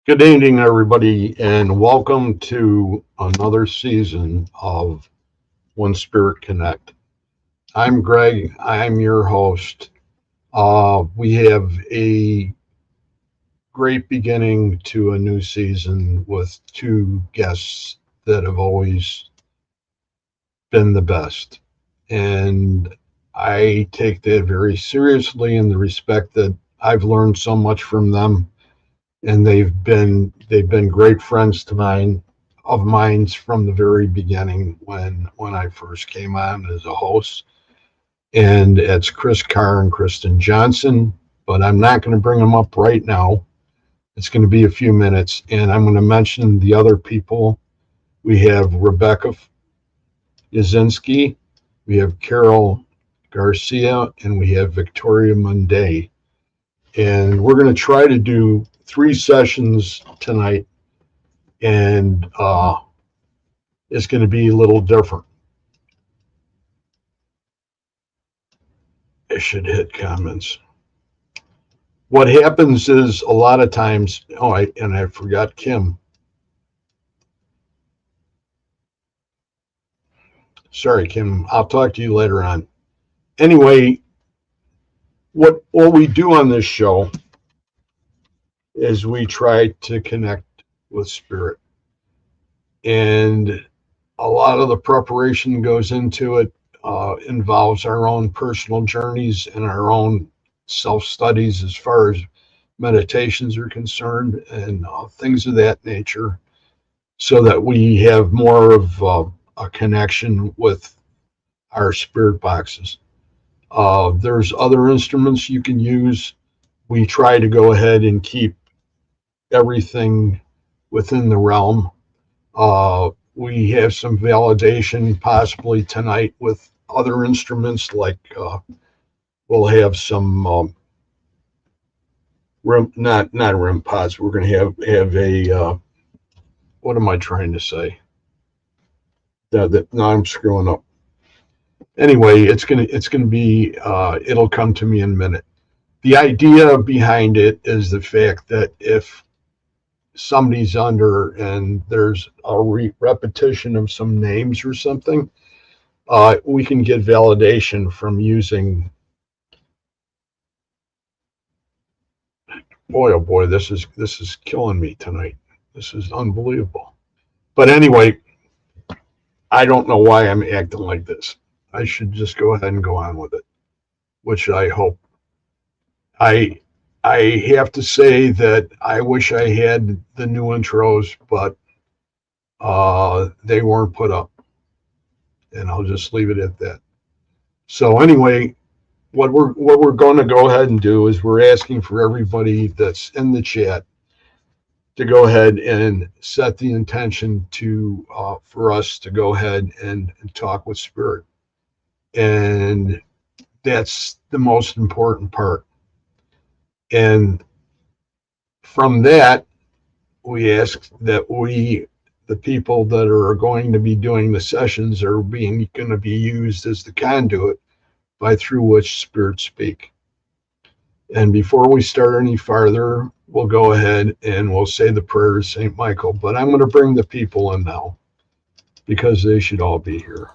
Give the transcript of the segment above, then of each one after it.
Good evening, everybody, and welcome to another season of One Spirit Connect. I'm Greg. I'm your host. We have a great beginning to a new season with two guests that have always been the best. And I take that very seriously in the respect that I've learned so much from them, and they've been great friends to mine of mine from the very beginning when I first came on as a host. And it's Chris Carr and Kristen Johnson, but I'm not going to bring them up right now. It's going to be a few minutes, and I'm going to mention the other people. We have Rebecca Yazinski, we have Carol Garcia, and we have Victoria Munday. And we're going to try to do 3 sessions tonight, and it's going to be a little different. I should hit comments. What happens is a lot of times, I forgot Kim. Sorry, Kim, I'll talk to you later on. Anyway, what we do on this show is we try to connect with spirit. And a lot of the preparation goes into it, involves our own personal journeys and our own self-studies as far as meditations are concerned and things of that nature, so that we have more of a connection with our spirit boxes. There's other instruments you can use. We try to go ahead and keep everything within the realm. We have some validation possibly tonight with other instruments, like we'll have some not REM pods. We're going to have a what am I trying to say? No, I'm screwing up. Anyway, it's gonna be it'll come to me in a minute. The idea behind it is the fact that if somebody's under and there's a repetition of some names or something, we can get validation from using. Boy, oh boy, this is killing me tonight. This is unbelievable. But anyway, I don't know why I'm acting like this. I should just go ahead and go on with it, which I hope. I have to say that I wish I had the new intros, but they weren't put up, and I'll just leave it at that. So anyway, what we're going to go ahead and do is we're asking for everybody that's in the chat to go ahead and set the intention to for us to go ahead and talk with spirit, and that's the most important part. And from that, we ask that the people that are going to be doing the sessions are going to be used as the conduit through which spirits speak. And before we start any farther, we'll go ahead and we'll say the prayer to St. Michael. But I'm going to bring the people in now because they should all be here.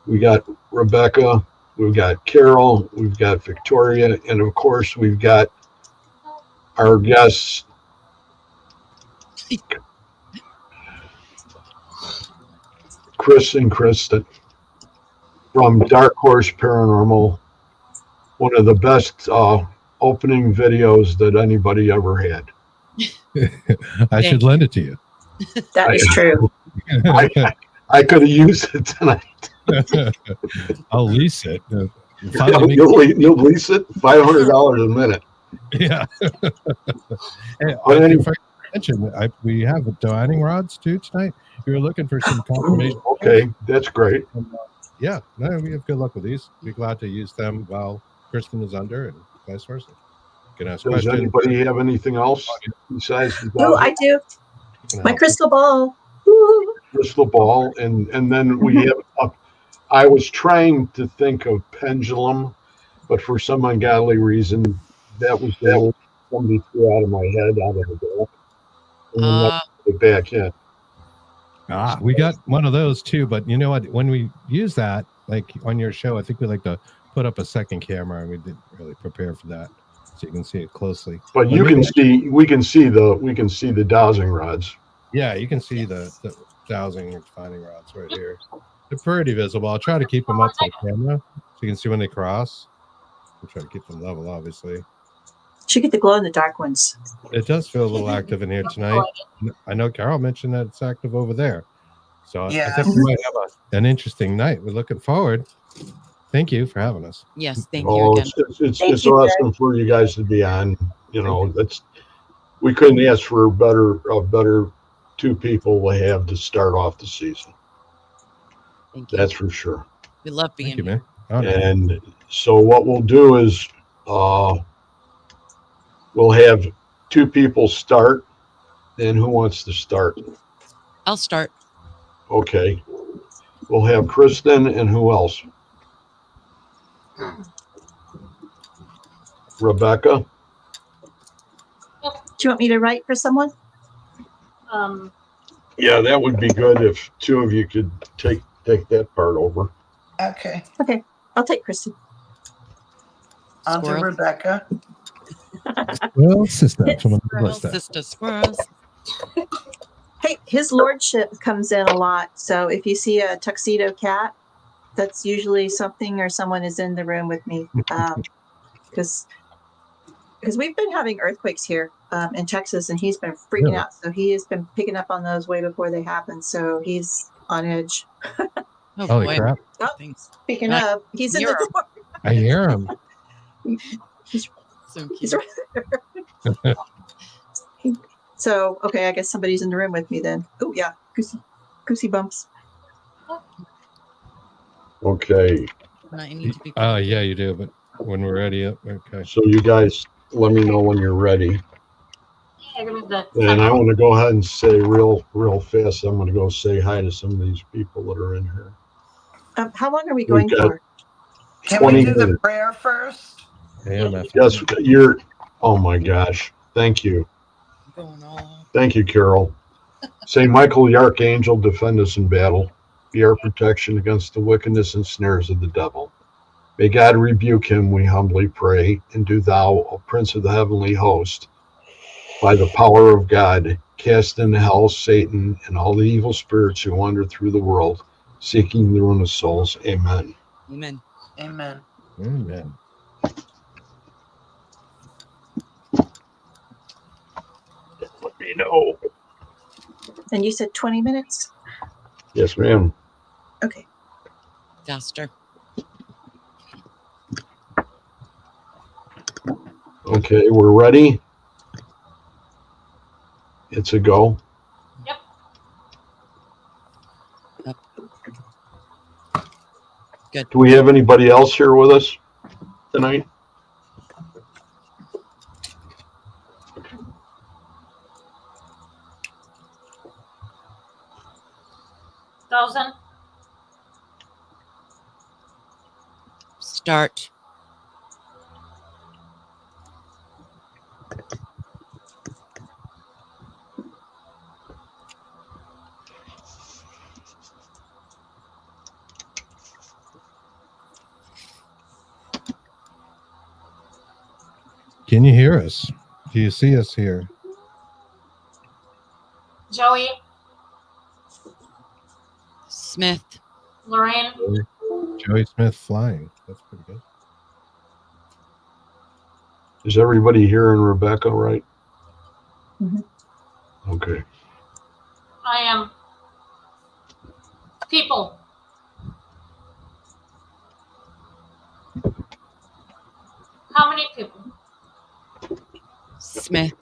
We got Rebecca, we've got Carol, we've got Victoria, and of course we've got our guests, Chris and Kristen from Dark Horse Paranormal, one of the best opening videos that anybody ever had. I should lend it to you. That is true. I could have used it tonight. I'll lease it. You'll lease it $500 a minute. Yeah. Hey, we have divining rods too tonight. You're looking for some confirmation. Okay, that's great. Yeah, no, we have good luck with these. We're glad to use them while Kristen is under, and vice versa. You can ask Does questions. anybody have anything else besides the Oh, I do. My crystal ball. Woo. Crystal ball, and then we have. I was trying to think of pendulum, but for some ungodly reason, that was somebody threw out of my head out of the door. And then let's put it back in. We got one of those too, but you know what? When we use that, like on your show, I think we like to put up a second camera, and we didn't really prepare for that, so you can see it closely. But you can see, we can see the dowsing rods. Yeah, you can see the dowsing and finding rods right here. They're pretty visible. I'll try to keep them up to the camera so you can see when they cross. I'll try to keep them level, obviously. Should get the glow in the dark ones. It does feel a little active in here tonight. I know Carol mentioned that it's active over there. So I think we might have an interesting night. We're looking forward. Thank you for having us. Yes, thank you again. It's awesome for you guys to be on. You know, we couldn't ask for a better two people to have to start off the season. Thank you. That's for sure. We love being Thank you, here. man. And so what we'll do is we'll have two people start. And who wants to start? I'll start. Okay. We'll have Kristen and who else? Rebecca? Do you want me to write for someone? Yeah, that would be good if two of you could take that part over. Okay. Okay, I'll take Kristen. On to Rebecca. Well, sister. Squirrels. Hey, his lordship comes in a lot. So if you see a tuxedo cat, that's usually something or someone is in the room with me. Because we've been having earthquakes here in Texas, and he's been freaking out. So he has been picking up on those way before they happen. So he's on edge. Oh, holy boy. crap. Oh, speaking of, he's in the door. I hear him. He's So He's cute. right there. So, okay, I guess somebody's in the room with me then. Oh, yeah, goosey bumps. Okay. I need to be Yeah, you do. But when we're ready, okay. So you guys let me know when you're ready. And I want to go ahead and say real fast, I'm going to go say hi to some of these people that are in here. How long are we going for? Can we do the prayer first? Yes, oh my gosh. Thank you. Thank you, Carol. Say, Michael the Archangel, defend us in battle. Be our protection against the wickedness and snares of the devil. May God rebuke him, we humbly pray. And do thou, O Prince of the heavenly host, by the power of God, cast into hell Satan and all the evil spirits who wander through the world, seeking the ruin of souls. Amen. Amen. Amen. Amen. Let me know. And you said 20 minutes? Yes, ma'am. Okay. Faster. Okay, we're ready. It's a go. Yep. Good. Do we have anybody else here with us tonight? Start. Can you hear us? Do you see us here? Joey, Smith. Lorraine, Joey Smith flying. That's pretty good. Is everybody here in Rebecca, right? Mm-hmm. Okay. I am. People. How many people? Smith.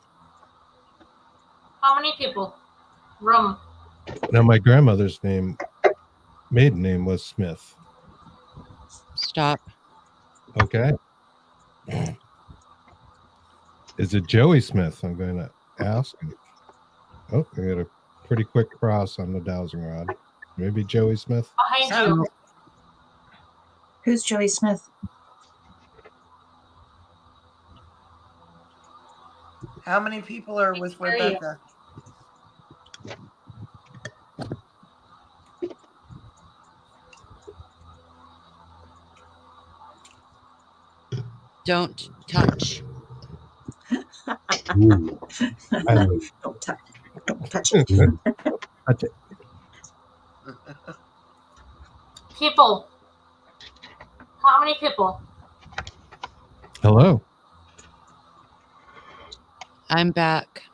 How many people? Room. Now, my grandmother's maiden name was Smith. Stop. Okay. Is it Joey Smith? I'm going to ask. Oh, I got a pretty quick cross on the dowsing rod. Maybe Joey Smith? Behind you. Who's Joey Smith? How many people are with Rebecca? Don't touch. Ooh. Don't touch. Don't touch it. Touch it. People. How many people? Hello. I'm back.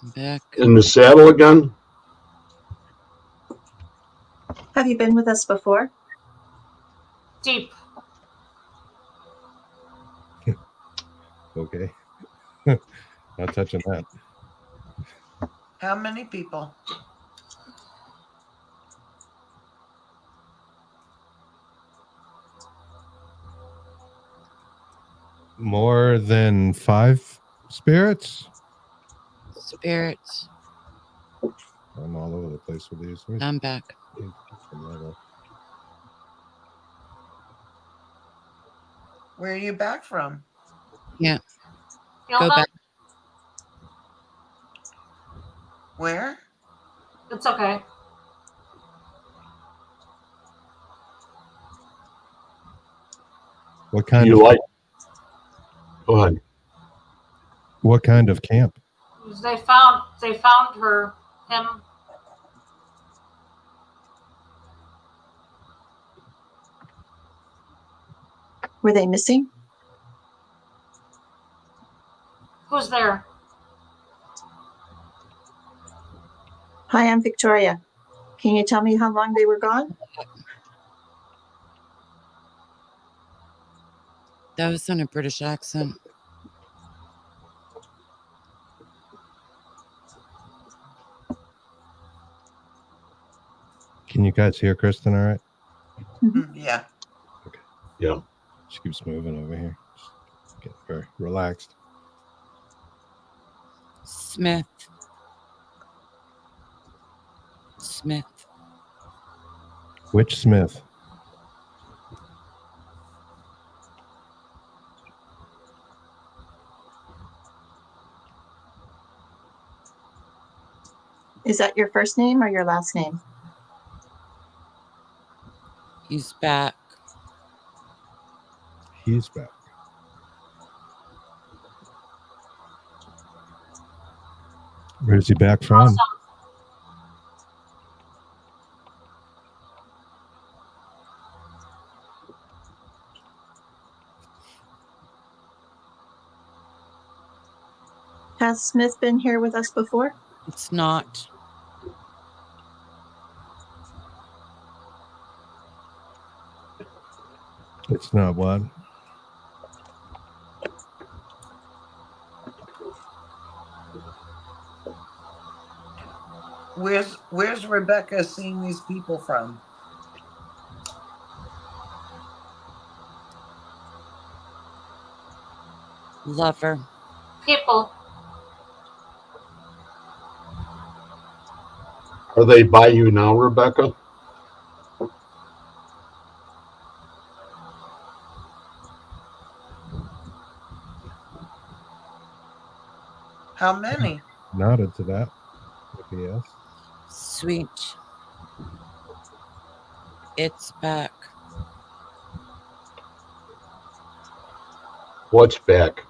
I'm back. In the saddle again? Have you been with us before? Deep. Okay. Not touching that. How many people? More than 5 spirits? Spirits. I'm all over the place with these. Let me I'm back. get some level. Where are you back from? Yeah. Feel Go that? back. Where? It's okay. What kind You of like? Go ahead. what kind of camp? They found him. Were they missing? Who's there? Hi, I'm Victoria. Can you tell me how long they were gone? That was in a British accent. Can you guys hear Kristen all right? Yeah. Yeah. She keeps moving over here. Just get very relaxed. Smith. Smith. Which Smith? Is that your first name or your last name? He's back. He's back. Where's he back from? Awesome. Has Smith been here with us before? It's not. It's not what? Where's Rebecca seeing these people from? Lover. People. Are they by you now, Rebecca? How many? Nodded to that. If he is. Sweet. It's back. What's back?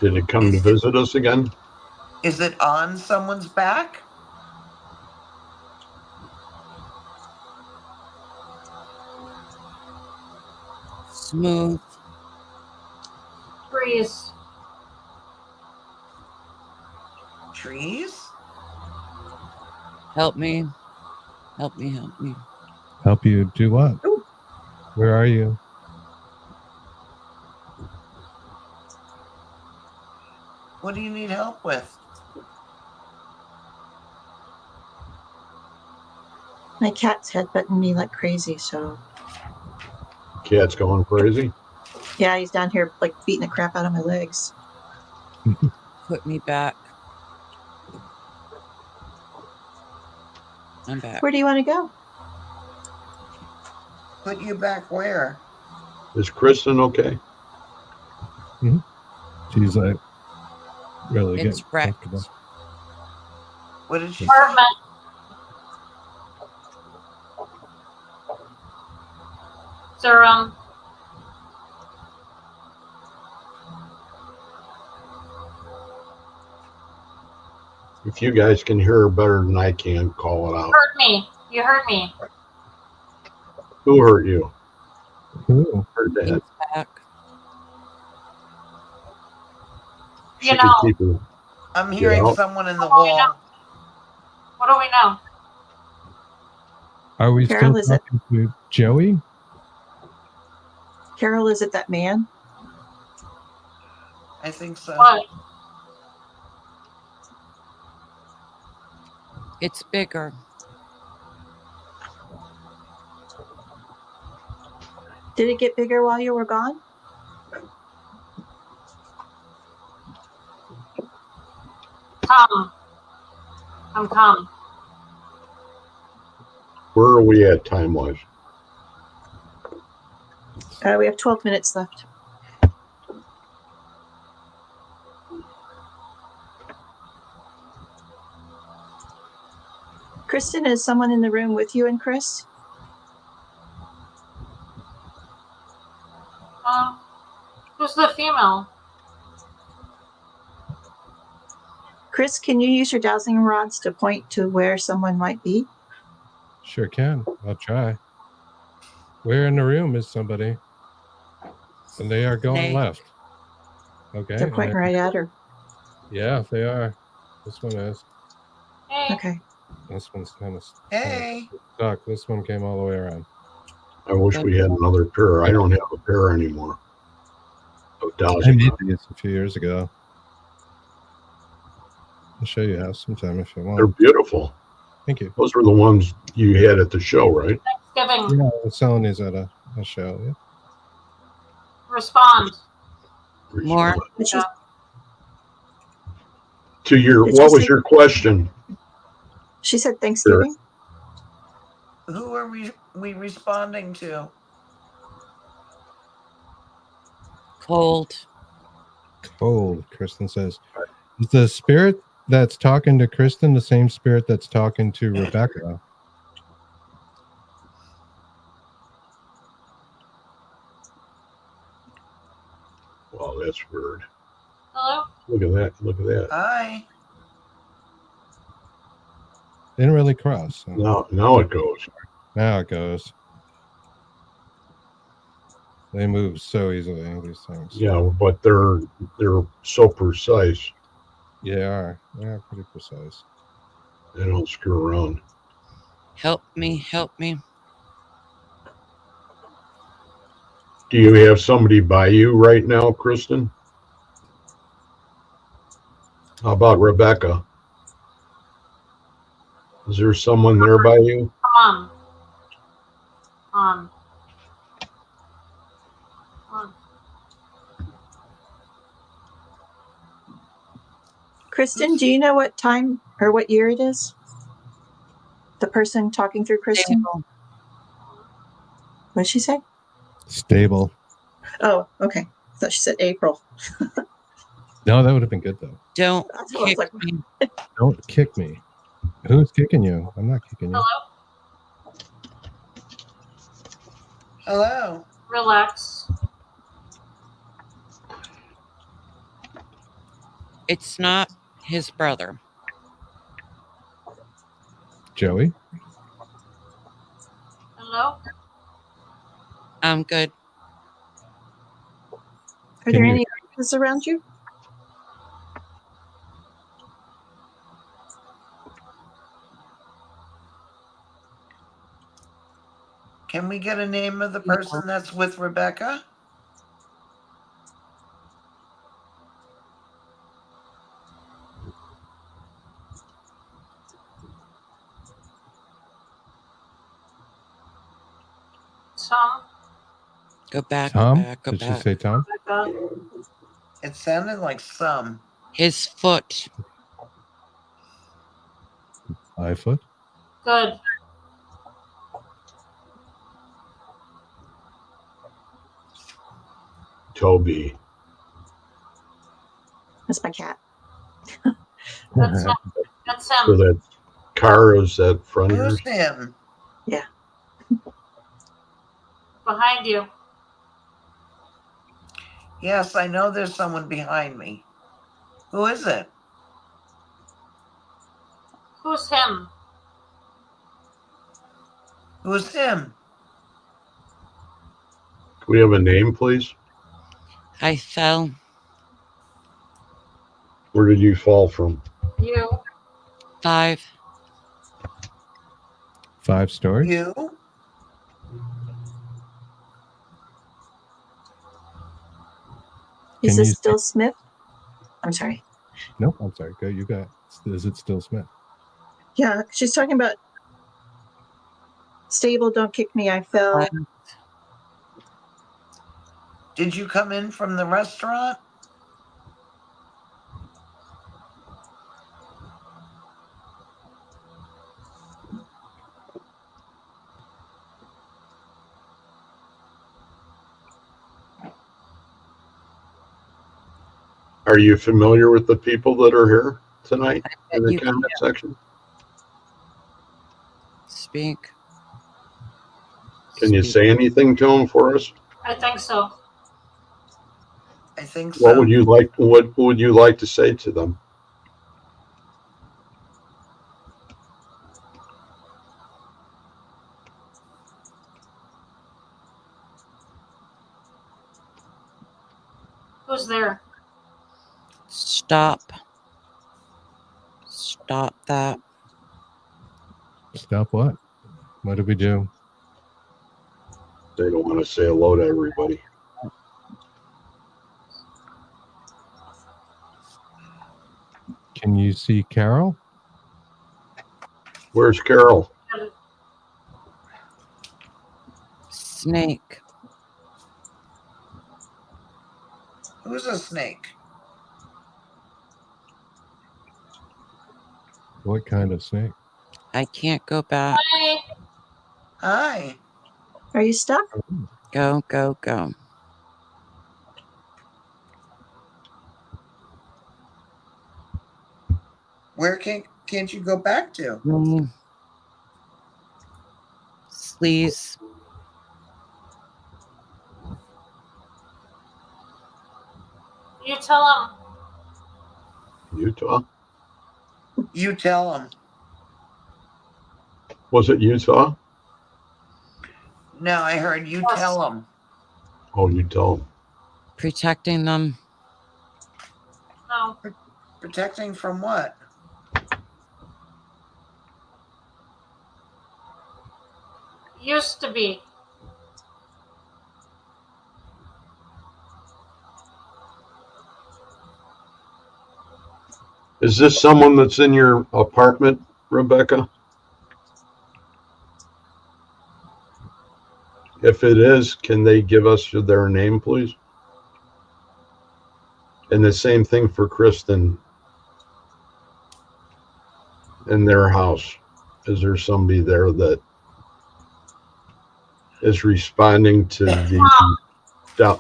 Did it come to visit us again? Is it on someone's back? Smooth. Breeze. Trees? Help me. Help me. Help me. Help you do what? Ooh. Where are you? What do you need help with? My cat's headbutting me like crazy, so Cat's going crazy. yeah, he's down here like beating the crap out of my legs. Put me back. I'm back. Where do you want to go? Put you back where? Is Kristen okay? She's like really It's getting wrecked. comfortable. What did she say? Apartment. Mr. If you guys can hear her better than I can, call it out. Heard me. You heard me. Who hurt you? Ooh. Her dad. He's back. She You could know. keep her. I'm hearing out. someone in the Oh, you know. wall. What do we know? Are we Carol, still is it- talking to Joey? Carol, is it that man? I think so. What? It's bigger. Did it get bigger while you were gone? Come. Come. Where are we at time-wise? We have 12 minutes left. Kristen, is someone in the room with you and Chris? Who's the female? Chris, can you use your dowsing rods to point to where someone might be? Sure can. I'll try. Where in the room is somebody? And they are going They- left. Okay. They're and pointing right at her. Yeah, they are. This one is. Hey. Okay. This one's kind of Hey, stuck. This one came all the way around. I wish we had another pair. I don't have a pair anymore. Of I dowsing made rods. these a few years ago. I'll show you how sometime if you They're want. beautiful. Thank you. Those were the ones you had at the show, right? Thanksgiving. Yeah, I was selling these at a show. Yeah. Respond. More. Did she, Yeah. To your, Did what you was say- your question? she said Thanksgiving? who are we responding to? Cold. Cold, Kristen says. Is the spirit that's talking to Kristen the same spirit that's talking to Rebecca? Wow, that's weird. Hello? Look at that. Look at that. Hi. Didn't really cross. So Now it goes. now it goes. They move so easily, these things. Yeah, but they're so precise. Yeah, they are. They are pretty precise. They don't screw around. Help me. Help me. Do you have somebody by you right now, Kristen? How about Rebecca? Is there someone there by you? Come on. Kristen, do you know what time or what year it is? The person talking through Kristen? Stable. What did she say? Stable. Oh, okay. I thought she said April. No, that would have been good though. Don't That's what I was kick like. me. Don't kick me. Who's kicking you? I'm not kicking you. Hello? Hello. Relax. It's not his brother. Joey? Hello? I'm good. Are Can there you- any others around you? Can we get a name of the person that's with Rebecca? Tom? Go back. Tom? Go back. Go Did she back. say Tom? Rebecca? It sounded like some. His foot. Ifoot? Good. Toby. That's my cat. That's him. That's So him. that car is that front of Who's yours? him? Behind you. Yes, I know there's someone behind me. Who is it? Who's him? Who's him? Can we have a name, please? I fell. Where did you fall from? You. 5. 5 stories. You? Is Can this you- still Smith? I'm sorry. Nope, I'm sorry. Go. You got. Is it still Smith? Yeah, she's talking about stable, don't kick me, I fell. Did you come in from the restaurant? Are you familiar with the people that are here tonight in the You can comment section? speak. Can you Speak. say anything to them for us? I think so. I think What so. would you like? What would you like to say to them? Who's there? Stop. Stop that. Stop what? What did we do? They don't want to say hello to everybody. Can you see Carol? Where's Carol? Snake. Who's a snake? What kind of snake? I can't go back. Hi. Hi. Are you stuck? Go, go, go. Where can't you go back to? Me. Sleaze. You tell him. Utah? You tell him. Was it Utah? No, I heard you Yes. tell him. Oh, you tell them. Protecting them. No. Protecting from what? Used to be. Is this someone that's in your apartment, Rebecca? If it is, can they give us their name, please? And the same thing for Kristen in their house. Is there somebody there that is responding to the doubt?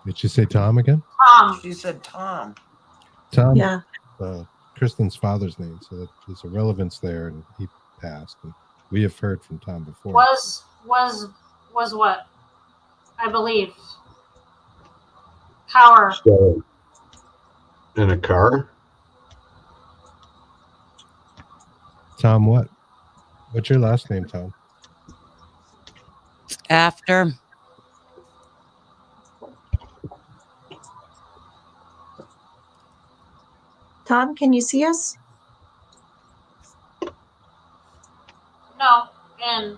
Did she say Tom again? Tom. She said Tom. Tom. Yeah. Kristen's father's name, so that there's a relevance there, and he passed. And we have heard from Tom before. Was what? I believe. Power. So, in a car? Tom, what? What's your last name, Tom? After. Tom, can you see us? No. And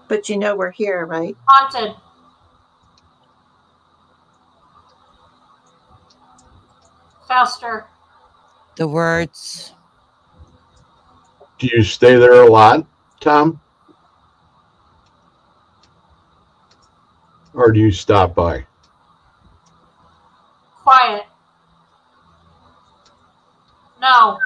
But you know we're here, right? haunted. Faster. The words. Do you stay there a lot, Tom? Or do you stop by? Quiet. No.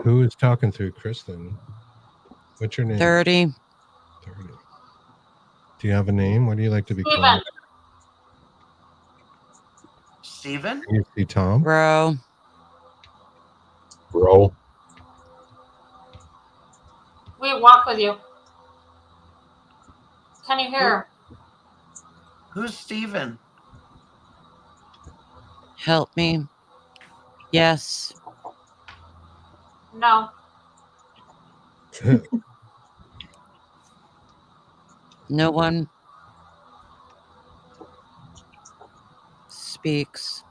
Who is talking through Kristen? What's your name? 30. Do you have a name? What do you like to be Steven. called? Steven? Can you see Tom? Bro. Bro. We walk with you. Can you hear? Who's Steven? Help me. Yes. No. No one speaks.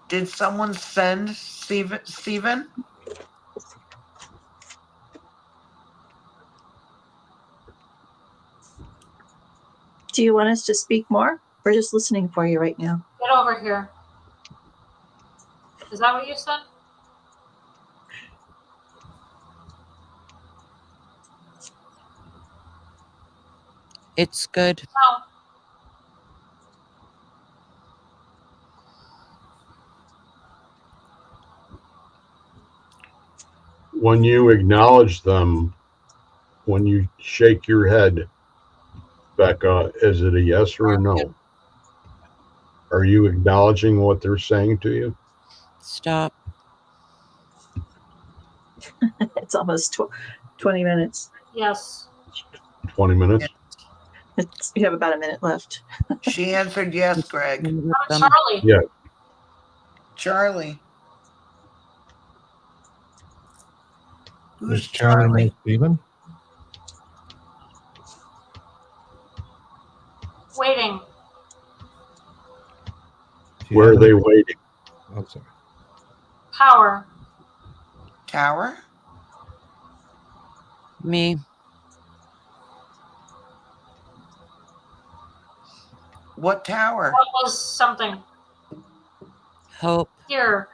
Did someone send Steven? Do you want us to speak more? We're just listening for you right now. Get over here. Is that what you said? It's good. No. When you acknowledge them, when you shake your head, Becca, is it a yes or a no? Are you acknowledging what they're saying to you? Stop. It's almost 20 minutes. Yes. 20 minutes? You have about a minute left. She answered yes, Greg. Charlie. Yeah. Charlie. Who's Is Charlie Charlie? know Steven? Waiting. Do you Where are have they any- waiting? I'm sorry. Power. Tower? Me. What tower? What was something? Hope. Here.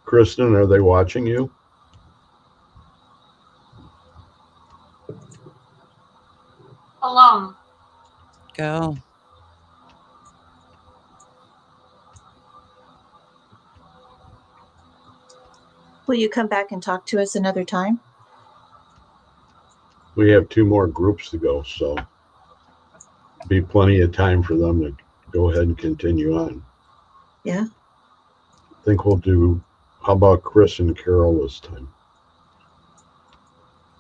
Kristen, are they watching you? Alone. Go. Will you come back and talk to us another time? We have 2 more groups to go, so be plenty of time for them to go ahead and continue on. Yeah. I think we'll do, how about Chris and Carol this time?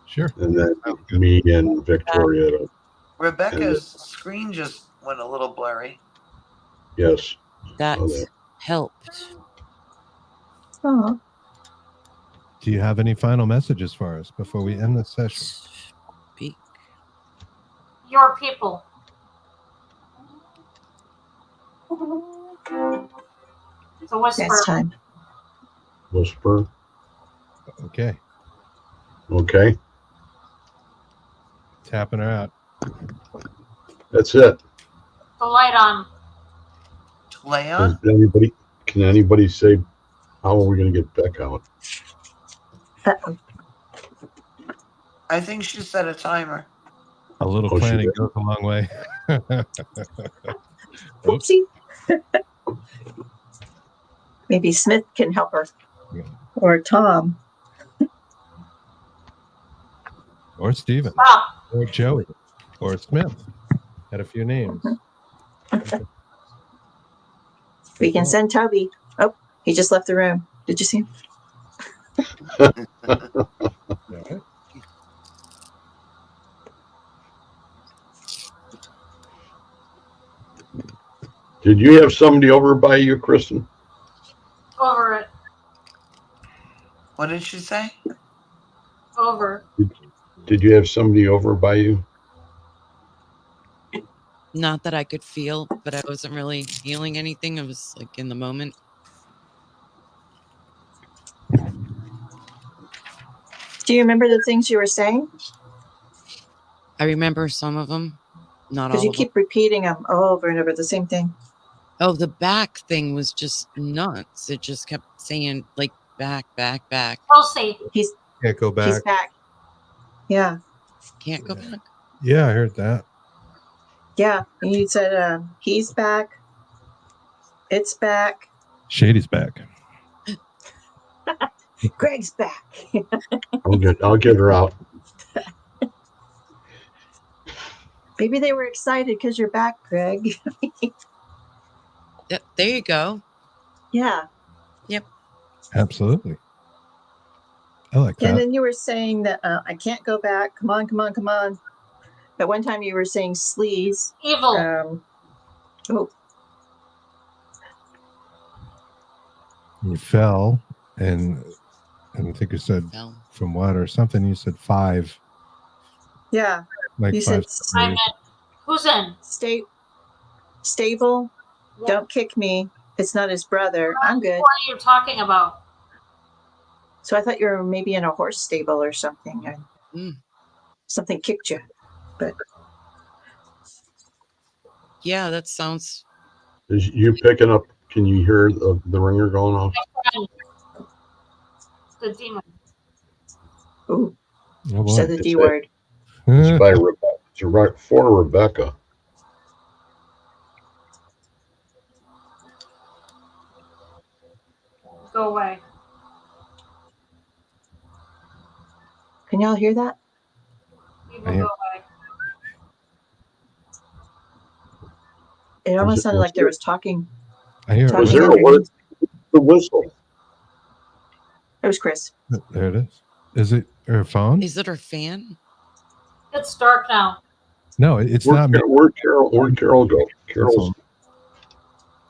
Sure. And then Sounds good. me and Victoria. Rebecca's screen just went a little blurry. Yes. That Oh, there. helped. Oh, Do you have any final messages for us before we end the session? Speak. Your people. It's a whisper. next time. Whisper. Okay. Okay. Tapping her out. That's it. The light on. Leon? Can anybody say, how are we going to get Beck out? Uh-oh. I think she set a timer. A little Oh, she planning did. goes a long way. Oops. Oopsie. Maybe Smith can help her. Yeah. Or Tom. Or Steven. Stop. Or Joey. Or Smith. Had a few names. We can send Toby. Oh, he just left the room. Did you see him? All right. Did you have somebody over by you, Kristen? Over it. What did she say? Over. Did you have somebody over by you? Not that I could feel, but I wasn't really feeling anything. I was like in the moment. Do you remember the things you were saying? I remember some of them, not Because all you of them. keep repeating them over and over, the same thing. Oh, the back thing was just nuts. It just kept saying like back, back, back. Chelsea. He's Can't go back. back. Yeah, Can't go back. Yeah, I heard that. yeah. And you said he's back. It's back. Shady's back. Greg's back. I'll get her out. Maybe they were excited because you're back, Greg. There you go. Yeah. Absolutely. I like And that. then you were saying that I can't go back. Come on, come on, come on. But one time you were saying sleaze. Evil. Oh, You fell, and I think you said Fell. from what or something. You said 5. yeah. Like You 5. said I meant, who's in? Stable. What, Don't kick me. It's not his brother. I'm good. what are you talking about? So I thought you were maybe in a horse stable or something. And something kicked you. But Yeah, that sounds. Is you picking up? Can you hear the ringer going off? The demon. ooh, Oh boy. said the D word. It's by Rebecca. It's right for Rebecca. Go away. Can y'all hear that? Evil, I hear- go away. It almost sounded was like there was talking. I hear Was it. there a word? The whistle. It was Chris. There it is. Is it her phone? Is it her fan? It's dark now. No, it's Where'd not me. Where'd Carol go? Carol's.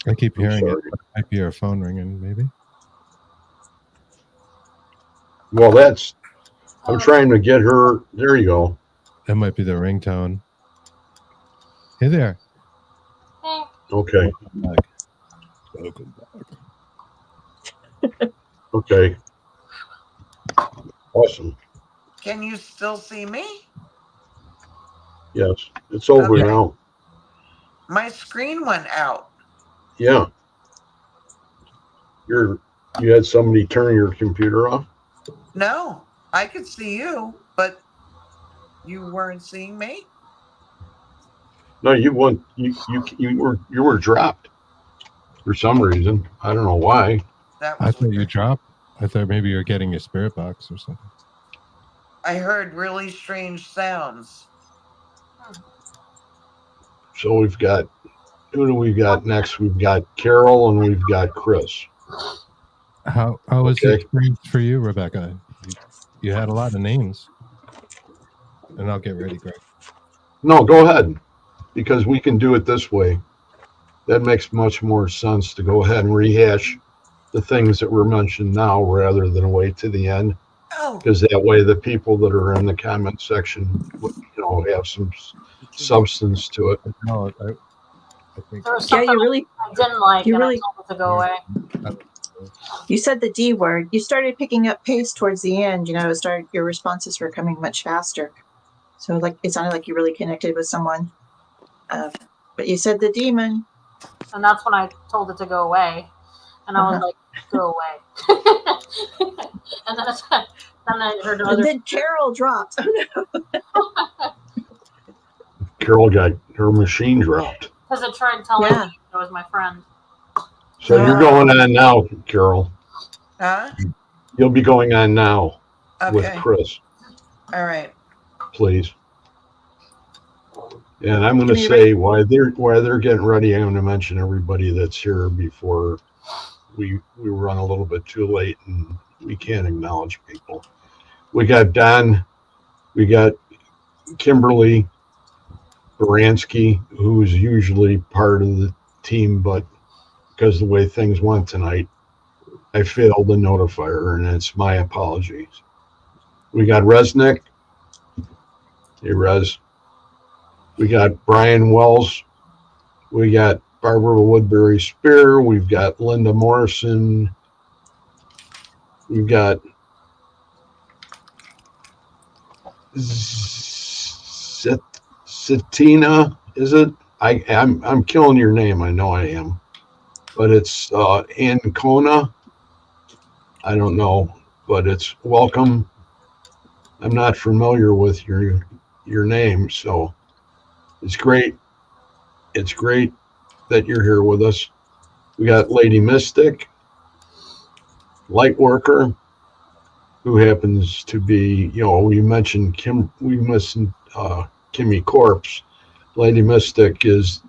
I keep I'm hearing it. sorry. It might be her phone ringing, maybe. Well, that's. I'm trying to get her. There you go. That might be the ringtone. Hey there. Hey, Okay. Welcome back. Okay. Awesome. Can you still see me? Yes, it's over Okay. now. My screen went out. Yeah. You had somebody turn your computer off? No, I could see you, but you weren't seeing me. No, you were dropped for some reason. I don't know why. That I was thought you weird. dropped. I thought maybe you were getting your spirit box or something. I heard really strange sounds. So we've got, who do we got next? We've got Carol and we've got Chris. How was the Okay. experience for you, Rebecca? You had a lot of names. And I'll get ready, Greg. No, go ahead, because we can do it this way. That makes much more sense to go ahead and rehash the things that were mentioned now rather than wait to the end, Oh, because that way the people that are in the comment section, have some substance to it. No, I think there was Yeah, something you really, I didn't like, you and really- I told it to go away. you said the D word. You started picking up pace towards the end. Your responses were coming much faster. So like it sounded like you really connected with someone. But you said the demon. And that's when I told it to go away. And I was like, go away. And then I heard And other. then Carol dropped. Carol got her machine dropped. Because it tried telling Yeah. me it was my friend. So you're going on now, Carol. huh? You'll be going on now with Okay. Chris, All right. please. And I'm going to Can you say while they're getting ready, I'm going to mention everybody that's here before we run a little bit too late and we can't acknowledge people. We got Don, we got Kimberly Baranski, who's usually part of the team, but because of the way things went tonight, I failed to notify her, and it's my apologies. We got Resnick. Hey, Rez. We got Brian Wells. We got Barbara Woodbury Spear. We've got Linda Morrison. We've got Satina. Is it? I'm killing your name. I know I am, but it's Ancona. I don't know, but it's welcome. I'm not familiar with your name, so it's great. It's great that you're here with us. We got Lady Mystic, Light Worker, who happens to be, we mentioned Kimmy Corpse. Lady Mystic is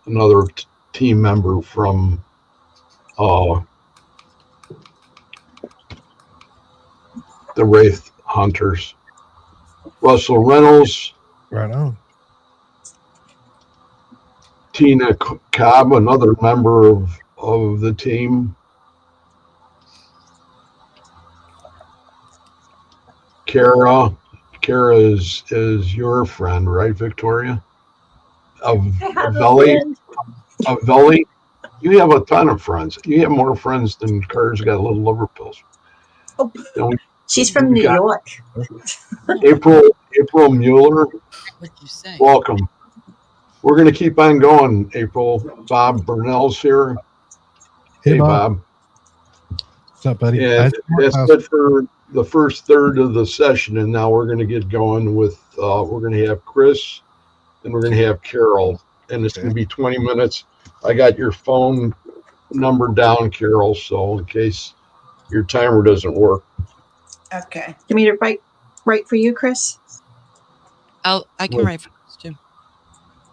another team member from the Wraith Hunters. Russell Reynolds, Right on. Tina Cobb, another member of the team. Kara is your friend, right, Victoria? Of I have a Valley. friend. Of Valley. You have a ton of friends. You have more friends than Carter's got little liver pills. Oh, And she's from we New got York. April Mueller. What'd you say? Welcome. We're going to keep on going, April. Bob Burnell's here. Hey, Hey, Bob. Bob. What's up, buddy? And that's it for the first third of the session. And now we're going to get going with, we're going to have Chris and we're going to have Carol. And it's going to be 20 minutes. I got your phone number down, Carol. So in case your timer doesn't work. Okay. You mean to write for you, Chris? I can write for this too.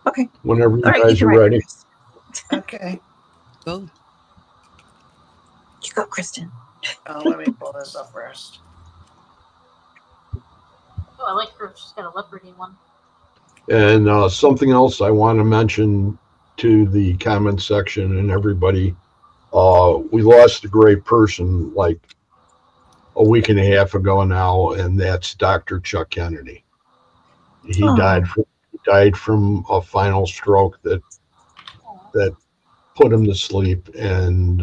Okay. Whenever you All right, you guys can are write for ready. Chris. Okay. Go. You go, Kristen. Let me pull this up first. Oh, I like her. She's got a leopardy one. And something else I want to mention to the comment section and everybody, we lost a great person like a week and a half ago now, and that's Dr. Chuck Kennedy. He Oh. died from a final stroke that put him to sleep, and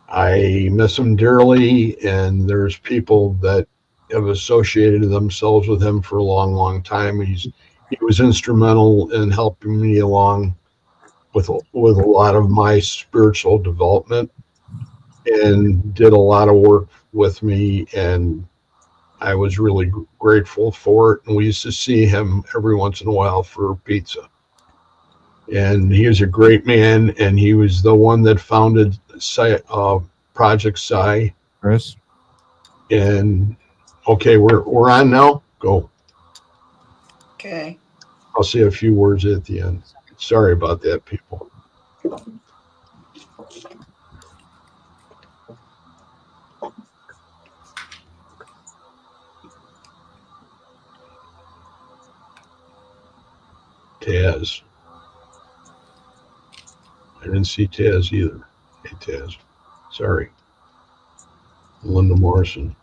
I miss him dearly. And there's people that have associated themselves with him for a long, long time. He was instrumental in helping me along with a lot of my spiritual development, and did a lot of work with me, and I was really grateful for it. And we used to see him every once in a while for pizza. And he was a great man, and he was the one that founded Project Psi. Chris. And okay, we're on now. Go. Okay. I'll say a few words at the end. Sorry about that, people. Taz. I didn't see Taz either. Hey, Taz. Sorry. Linda Morrison.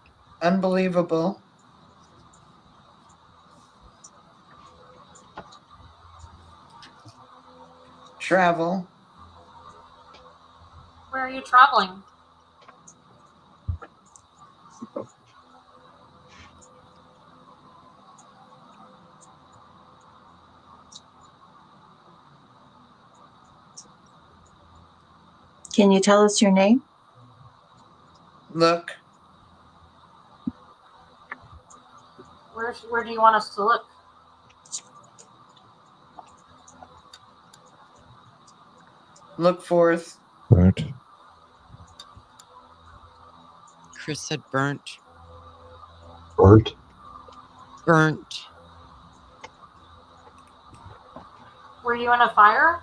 Unbelievable. Travel. Where are you traveling? Can you tell us your name? Look. Where do you want us to look? Look forth. Right. Chris said burnt. Burnt. Burnt. Were you in a fire?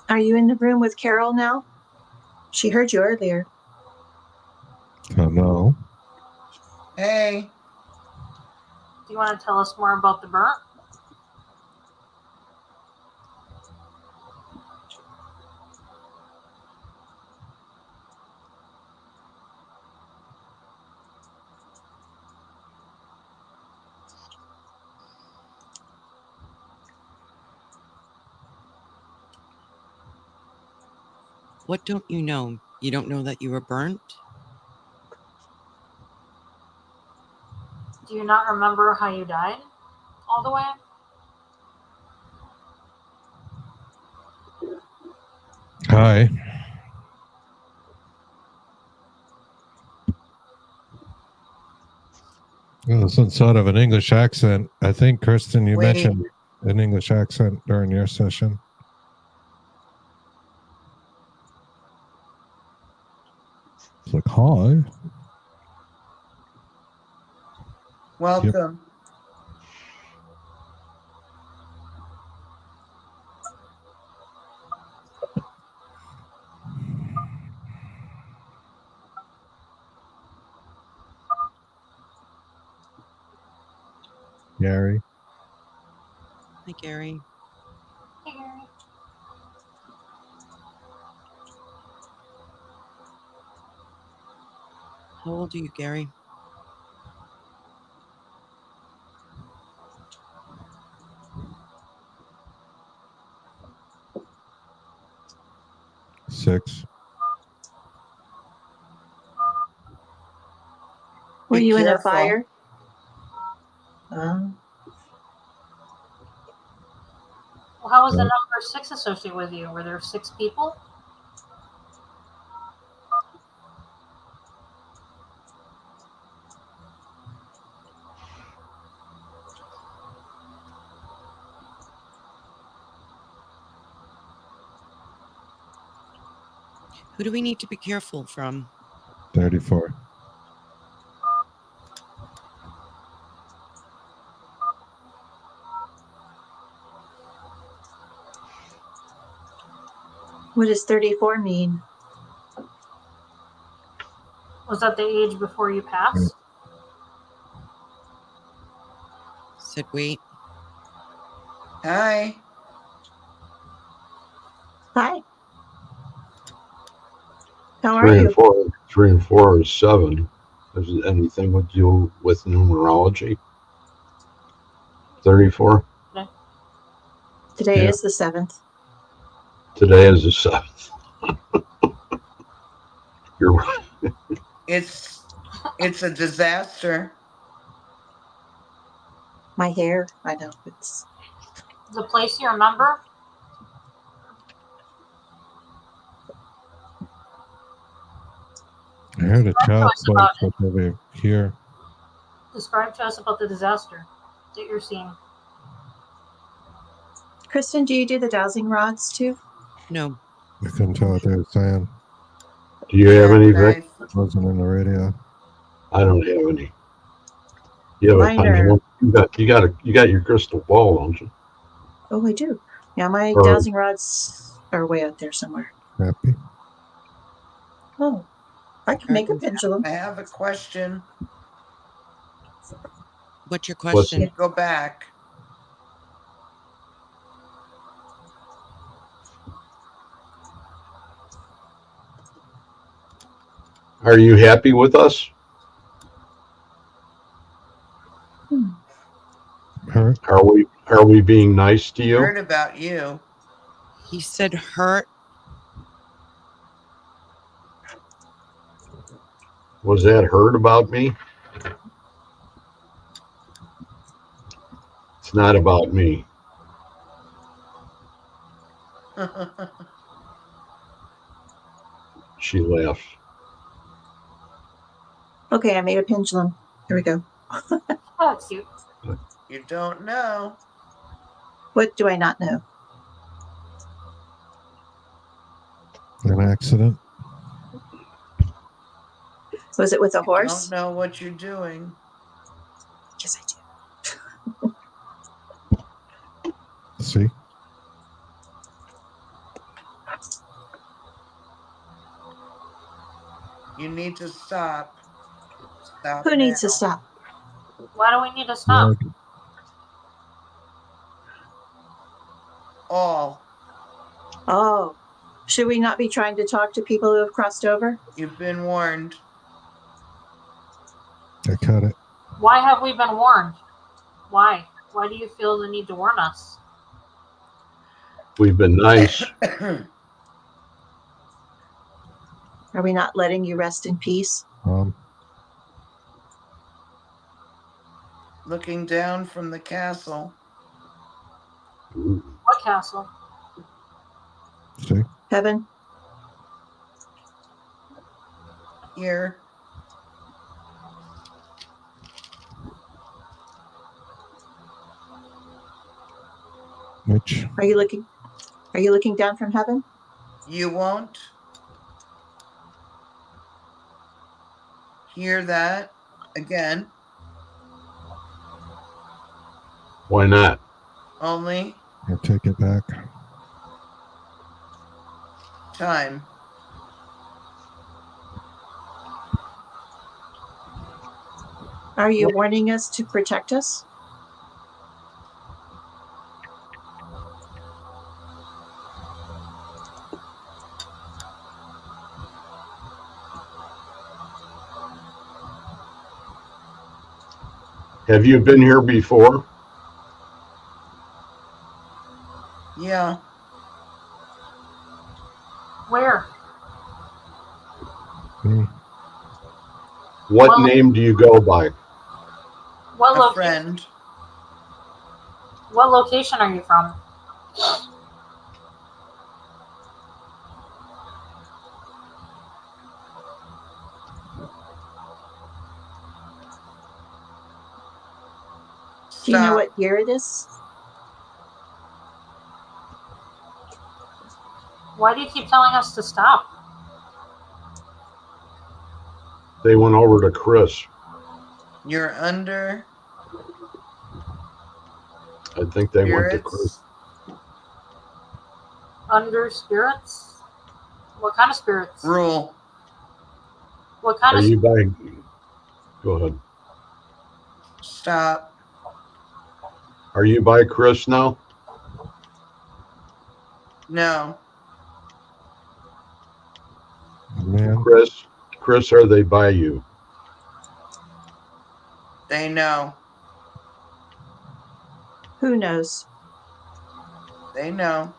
Are you in the room with Carol now? She heard you earlier. Oh, no. Hey. Do you want to tell us more about the burnt? What don't you know? You don't know that you were burnt? Do you not remember how you died all the way? Hi. Well, some sort of an English accent. I think, Kirsten, you Wait. mentioned an English accent during your session. It's like, hi. Welcome. Gary. Hi, Gary. Hey, Gary. How old are you, Gary? Six. Were Be you in a careful. fire? Well, how was the Yeah. number 6 associated with you? Were there 6 people? Who do we need to be careful from? 34. What does 34 mean? Was that the age before you passed? Said wait. Hi. Hi. How are 3 and you? 4. 3 and 4 is 7. Is it anything to do with numerology? 34. Today Yeah. is the 7th. Today is the 7th. You're right. It's a disaster. My hair, I know. It's The place you remember? I heard a child us about voice over here. Describe to us about the disaster that you're seeing. Kristen, do you do the dowsing rods too? No. I couldn't tell what they were saying. Do you have any, Vic? Nice. It wasn't in the radio. I don't have any. You have a Mine are- pendulum? You got your crystal ball, don't you? Oh, I do. Yeah, my Or- dowsing rods are way out there somewhere. Happy. Oh, I can make a pendulum. I have a question. What's your What's question? Go back. Are you happy with us? Hurt. Are we being nice to you? Heard about you. He said hurt. Was that heard about me? It's not about me. She laughed. Okay, I made a pendulum. Here we go. Oh, that's cute. You don't know. What do I not know? An accident. Was it with a You horse? don't know what you're doing. Yes, I do. See? You need to stop. Stop. Who needs to now. stop? Why do we need to stop? Greg. All. Oh, should we not be trying to talk to people who have crossed over? You've been warned. I cut it. Why have we been warned? Why? Why do you feel the need to warn us? We've been nice. Are we not letting you rest in peace? Looking down from the castle. What castle? See? Heaven? Here. Which Are you looking down from heaven? You won't hear that again. Why not? Only I take it back. time. Are you warning us to protect us? Have you been here before? Yeah. Where? Me. What Well- name do you go by? What A location? friend. What location are you from? Do you know Stop. what year it is? Why do you keep telling us to stop? They went over to Chris. You're under I think they went to Chris. spirits. Under spirits? What kind of spirits? Rule. What kind Are of you by? Go ahead. Stop. Are you by Chris now? No. Man. Chris, are they by you? They know. Who knows? They know.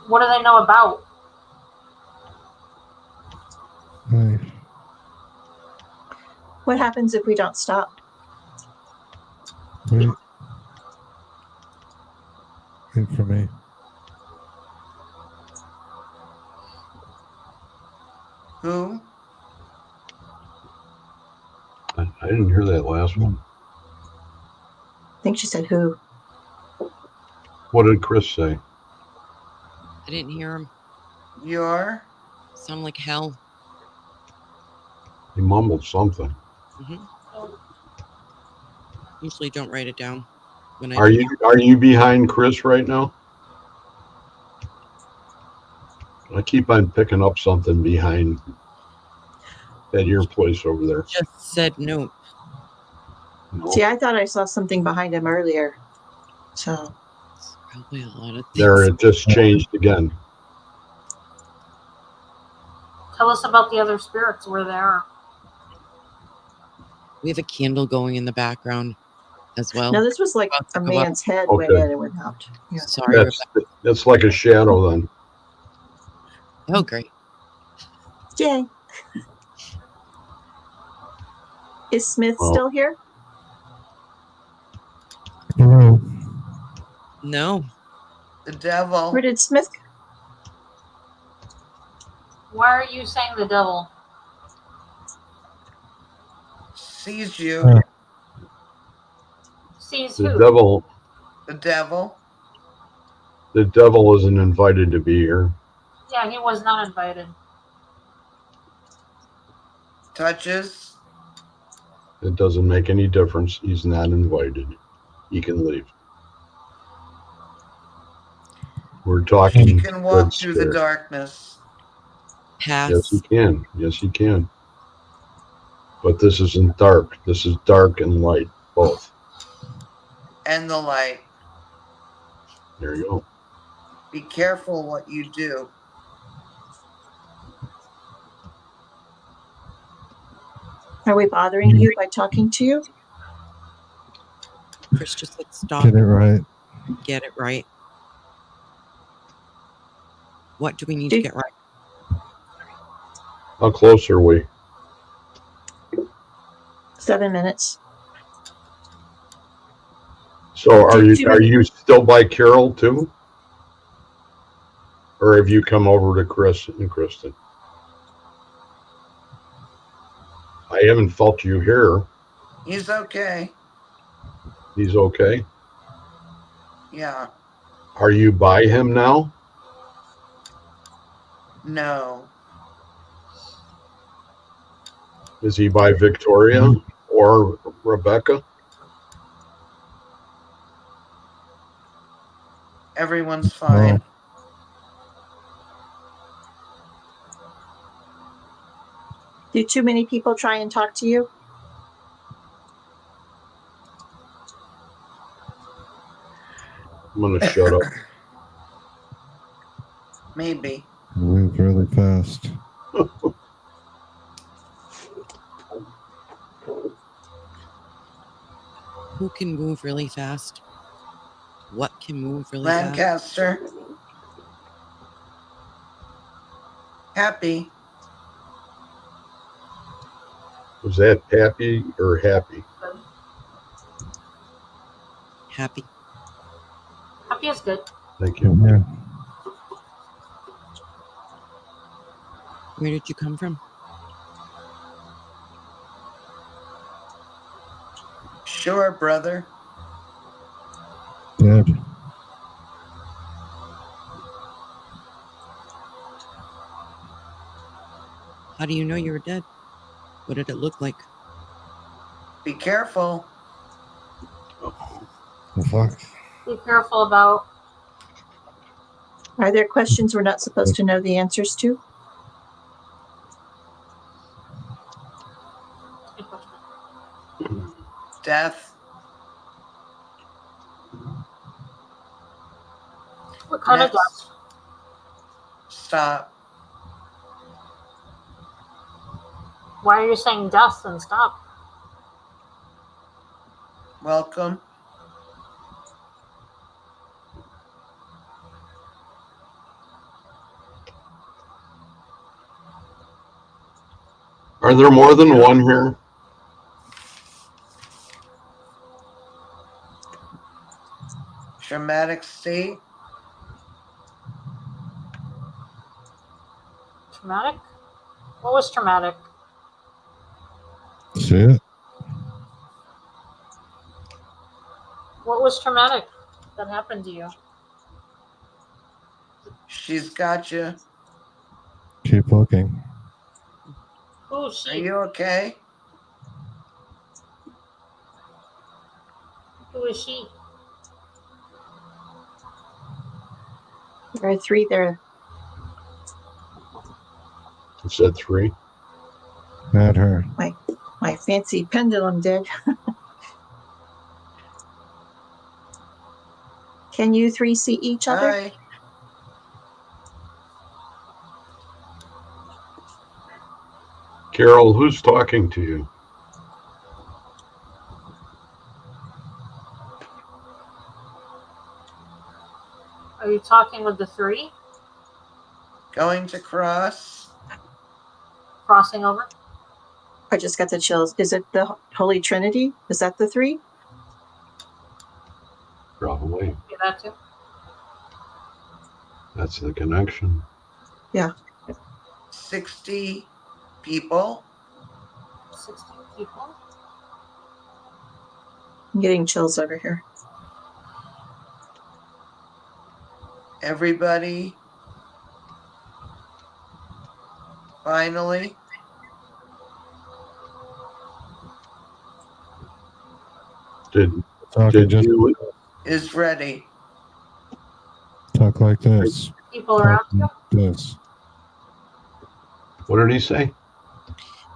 What do they know about? Nice. What happens if we don't stop? Wait. Wait for me. Who? I didn't hear that last one. I think she said who. What did Chris say? I didn't hear him. You're Sound like hell. He mumbled something. Usually don't write it down. When I Are do. you behind Chris right now? I keep on picking up something behind at your place over there. Just said no. No, See, I thought I saw something behind him earlier. So It's probably a lot of there things. it just changed again. Tell us about the other spirits where they are. We have a candle going in the background as well. no, this was like About to a go up. man's head went Okay. in and went out. Yeah. Sorry, That's like a shadow then. Rebecca. Oh, great. Yay. Is Smith Well. still here? Hello. No. the devil. Where did Smith? Why are you saying the devil? Sees you. Sees The who? devil. The devil. The devil isn't invited to be here. Yeah, he was not invited. Touches. It doesn't make any difference. He's not invited. He can leave. We're He talking. can walk good through the spirit. darkness. Pass. Yes, he can. Yes, he can. But this isn't dark. This is dark and light, both. And the light. There you go. Be careful what you do. Are we bothering you by talking to you? Chris just said stop. Get it right. Get it right. What do we need to get right? How close are we? 7 minutes. So are Did you- you still by Carol too? Or have you come over to Chris and Kristen? I haven't felt you here. He's okay. He's okay. Yeah. Are you by him now? No. Is he by Victoria or Rebecca? Everyone's fine. Do too many people try and talk to you? I'm gonna shut up. Maybe. Move really fast. Who can move really fast? What can move really fast? Lancaster. Happy. Was that Pappy or Happy? Happy. Happy is good. Thank you. Yeah. Where did you come from? Sure, brother. Dead. How do you know you were dead? What did it look like? Be careful. The fuck? Be careful about. Are there questions we're not supposed to know the answers to? Death. What kind of Next. death? Stop. Why are you saying death and stop? Welcome. Are there more than one here? Traumatic state. Traumatic? What was traumatic? See it? What was traumatic that happened to you? She's got you. Keep looking. Who is Are she? you okay? Who is she? There are three there. It said 3. At her. My fancy pendulum did. Can you three see each other? Hi. Carol, who's talking to you? Are you talking with the three? Going to cross. Crossing over? I just got the chills. Is it the Holy Trinity? Is that the three? Probably. Yeah, that too. That's the connection. 60 people. 60 people. I'm getting chills over here. Everybody. Finally. Did Talking just you? Is ready. talk like this. People around you? This. What did he say?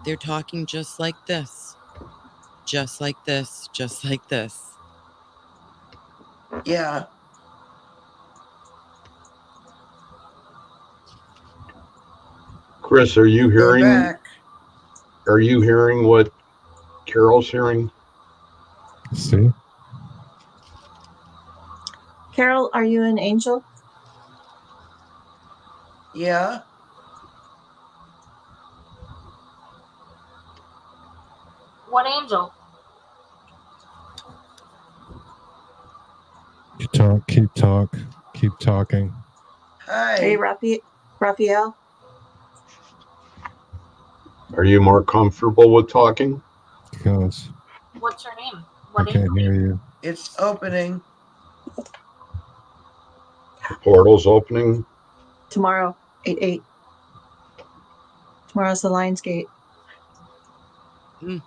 They're talking just like this. Just like this. Just like this. Yeah. Chris, are you Go hearing? back. Are you hearing what Carol's hearing? See? Carol, are you an angel? Yeah. What angel? You keep talking. Hi. Hey, Raphael. Are you more comfortable with talking? The portal's opening. Tomorrow, 8/8. Tomorrow's the Lions Gate. They're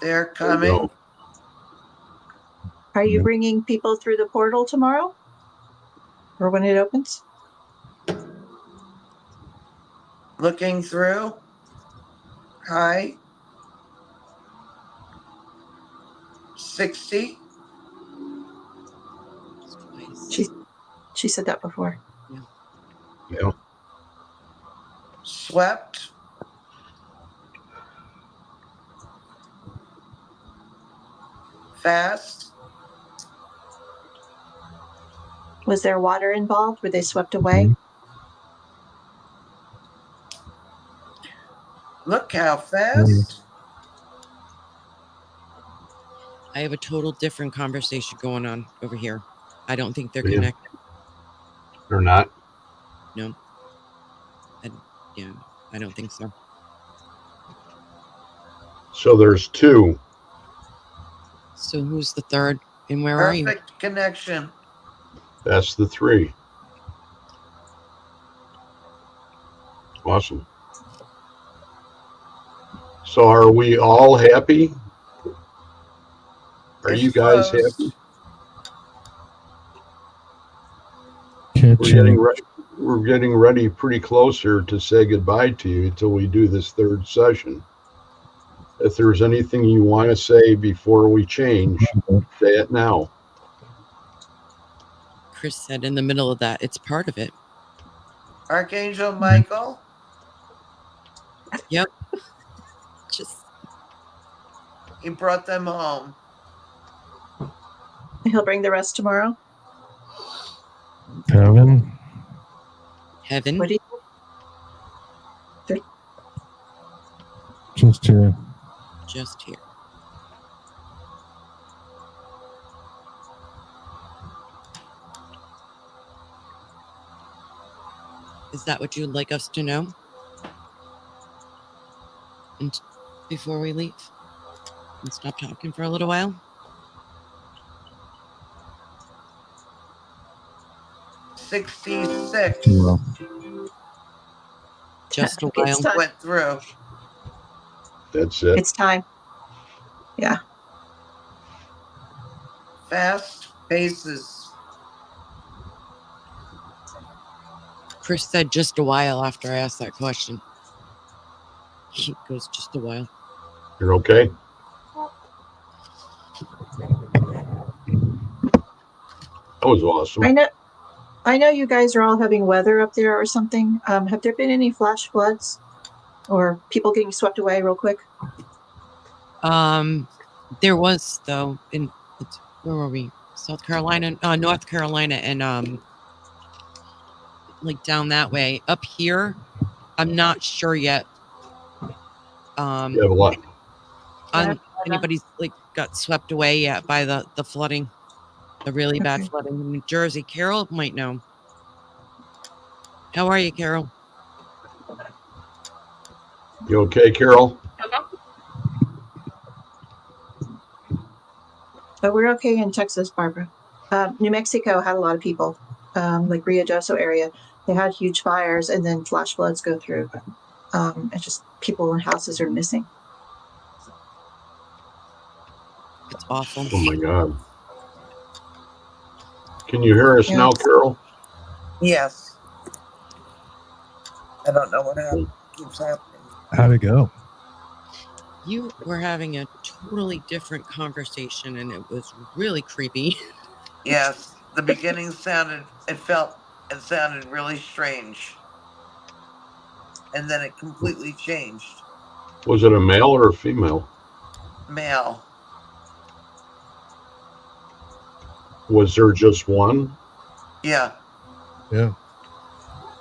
There you coming. go. Are you Yeah. bringing people through the portal tomorrow? Or when it opens? Looking through. Hi. 60. She said that before. Yeah. Swept. Fast. Was there water involved? Were they swept away? Look how fast. I have a total different conversation going on over here. I don't think they're Yeah. connected. They're not. No. Yeah, I don't think so. So there's two. So who's the third? And where are you? Perfect connection. That's the three. Awesome. So are we all happy? Are It's you guys closed. happy? Can't We're getting change. ready. We're getting ready pretty closer to say goodbye to you until we do this third session. If there's anything you want to say before we change, say it now. Chris said in the middle of that, it's part of it. Archangel Michael. Yep. Just He brought them home. He'll bring the rest tomorrow. Heaven. heaven. What do you Just here. Just here. Is that what you'd like us to know? And before we leave and stop talking for a little while? $66 Well, Just a Okay, while. it's time. went through. That's it. It's time. Fast paces. Chris said just a while after I asked that question. He goes, just a while. You're okay? That was awesome. I know you guys are all having weather up there or something. Have there been any flash floods or people getting swept away real quick? There was though where were we? South Carolina, North Carolina, and like down that way. Up here, I'm not sure yet. You have a lot. Anybody's like got swept away yet by the flooding, the really bad Okay. flooding in New Jersey. Carol might know. How are you, Carol? You okay, Carol? Okay. But we're okay in Texas, Barbara. New Mexico had a lot of people, like Rio Doso area. They had huge fires and then flash floods go through. It's just people in houses are missing. It's awful. Oh my God. Can you hear us Yeah. now, Carol? Yes. I don't know what happened. Keeps happening. how'd it go? You were having a totally different conversation, and it was really creepy. Yes. The beginning sounded really strange. And then it completely changed. Was it a male or a female? Male. Was there just one? Yeah. Yeah.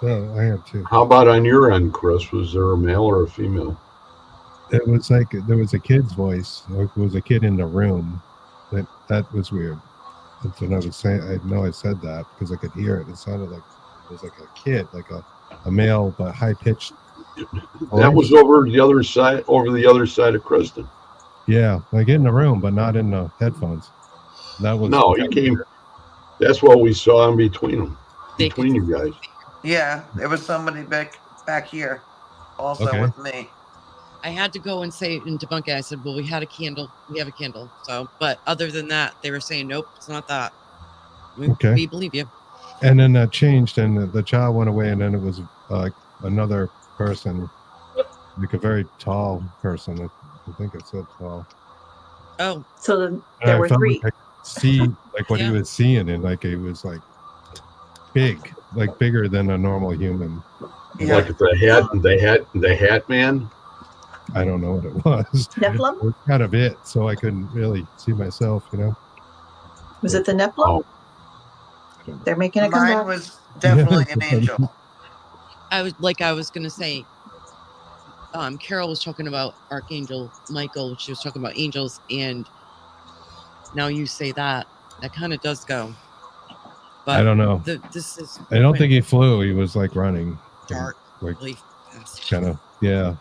Oh, I have too. How about on your end, Chris? Was there a male or a female? It was like there was a kid's voice. Like it was a kid in the room. That was weird. That's what I was saying. I know I said that because I could hear it. It sounded like it was like a kid, like a male but high pitched. That was over the other side of Kristen. Yeah, like in the room, but not in the headphones. That was No, he came That's what we saw in between them, They between could- you guys. Yeah, there was somebody back here also Okay. with me. I had to go and say and debunk it. I said, "Well, we had a candle. We have a candle." So, but other than that, they were saying, "Nope, it's not that." Okay. We believe you. And then that changed, and the child went away, and then it was another person, like a very tall person. I think it said tall. Oh, So And there I were felt three. like I could see like what he Yeah. was seeing, and like he was like big, like bigger than a normal human. Yeah. Like the hat man. I don't know what it was. Nephilim? It was kind of it, so I couldn't really see myself, you know. Was it the Nephilim? Oh, I don't know. They're making a Mine comeback. was definitely an angel. I was gonna say. Carol was talking about Archangel Michael. She was talking about angels, and now you say that kind of does go. But I don't know. This is I don't think he flew. He was like running, dark, like really fast. kind of, yeah.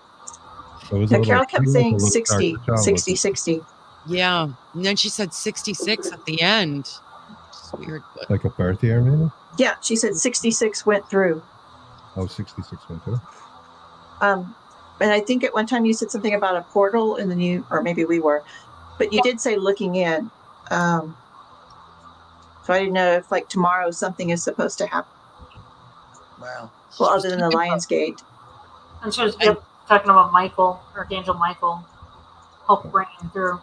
It was Now, a little, Carol kept he was a saying little 60, dark. The child 60, was 60. Yeah, and then she said 66 at the end. It's weird, but like a birth year, maybe. Yeah, she said 66 went through. Oh, 66 went through. And I think at one time you said something about a portal in the new, or maybe we were, but you did say looking in. So I didn't know if like tomorrow something is supposed to happen. Wow. Well, other than the Lion's Gate. And she was talking about Michael, Archangel Michael, help bring him through.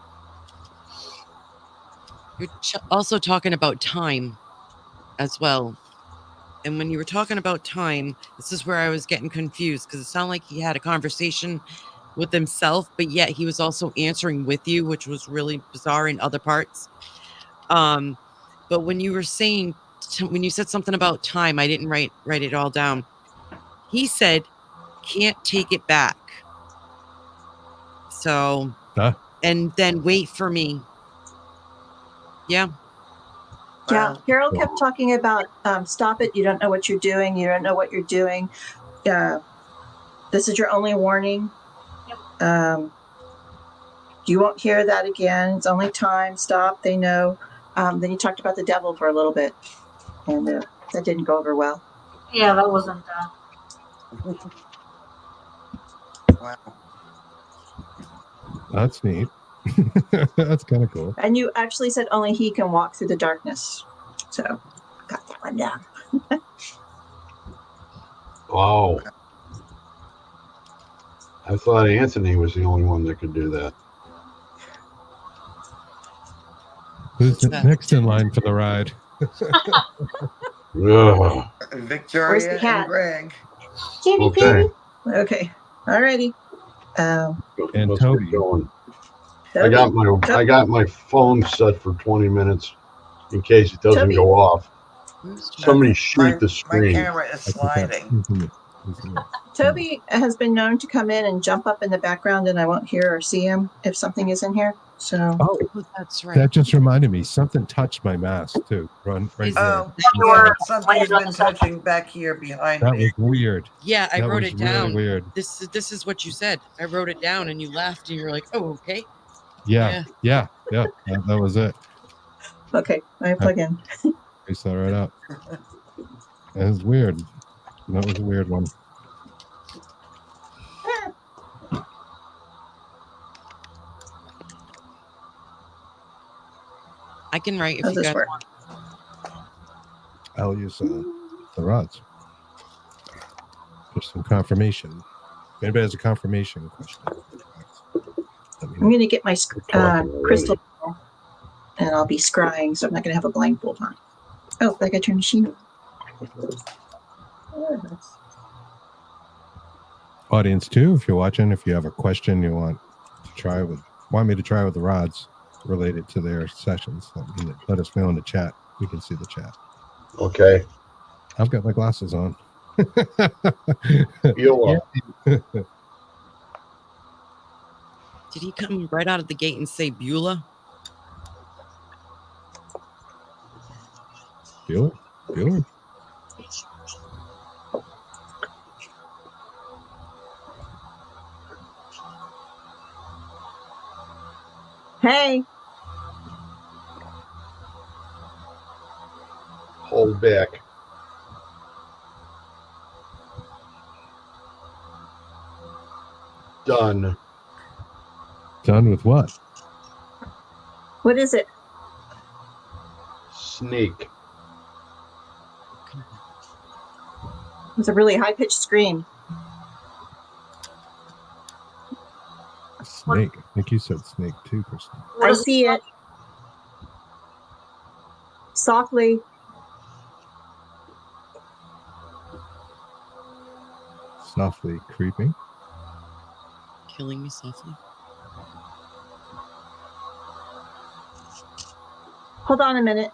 you're also talking about time as well. And when you were talking about time, this is where I was getting confused because it sounded like he had a conversation with himself, but yet he was also answering with you, which was really bizarre in other parts. But when you were saying, when you said something about time, I didn't write it all down. He said, "Can't take it back." So, Huh? and then wait for me. Yeah. Yeah, Wow. Carol kept talking about stop it. You don't know what you're doing. You don't know what you're doing. This is your only warning. You won't hear that again. It's only time. Stop. They know. Then you talked about the devil for a little bit, and that didn't go over well. Yeah, that wasn't. Wow. That's neat. That's kind of cool. And you actually said only he can walk through the darkness. So got that one down. wow. I thought Anthony was the only one that could do that. Who's next in line for the ride? Ugh. Victoria the cat? and Greg. Kitty, Okay. kitty. Okay. Alrighty. And Let's Toby. get going. Toby. I got my phone set for 20 minutes in case it doesn't Toby. go off. Somebody shoot the My screen. camera is sliding. Toby has been known to come in and jump up in the background, and I won't hear or see him if something is in here. So Oh, that's right. that just reminded me. Something touched my mask too. Right here. Oh, You yeah, were something has landed on been the side. touching back here behind That me. was weird. Yeah, I That wrote was it down. Really weird. This is what you said. I wrote it down, and you laughed, and you were like, "Oh, okay." Yeah. That was it. okay, let me plug in. We saw right up. It was weird. That was a weird one. I can write if How's you this guys work? want. I'll use the rods. Just some confirmation. If anybody has a confirmation question, let me I'm know. going to get my talking already. crystal ball, and I'll be scrying, so I'm not going to have a blindfold on. Oh, I got to turn the sheet on. Audience too, if you're watching, if you have a question you want me to try with the rods related to their sessions, let us know in the chat. We can see the chat. Okay. I've got my glasses on. Beulah. Did he come right out of the gate and say Beulah? Bueller? Hey. hold back. Done. Done with what? What is it? Snake. It's a really high pitched scream. Snake. I think you said snake too, Kristen. What I is see it. Softly. Softly creeping. Killing me softly. Hold on a minute.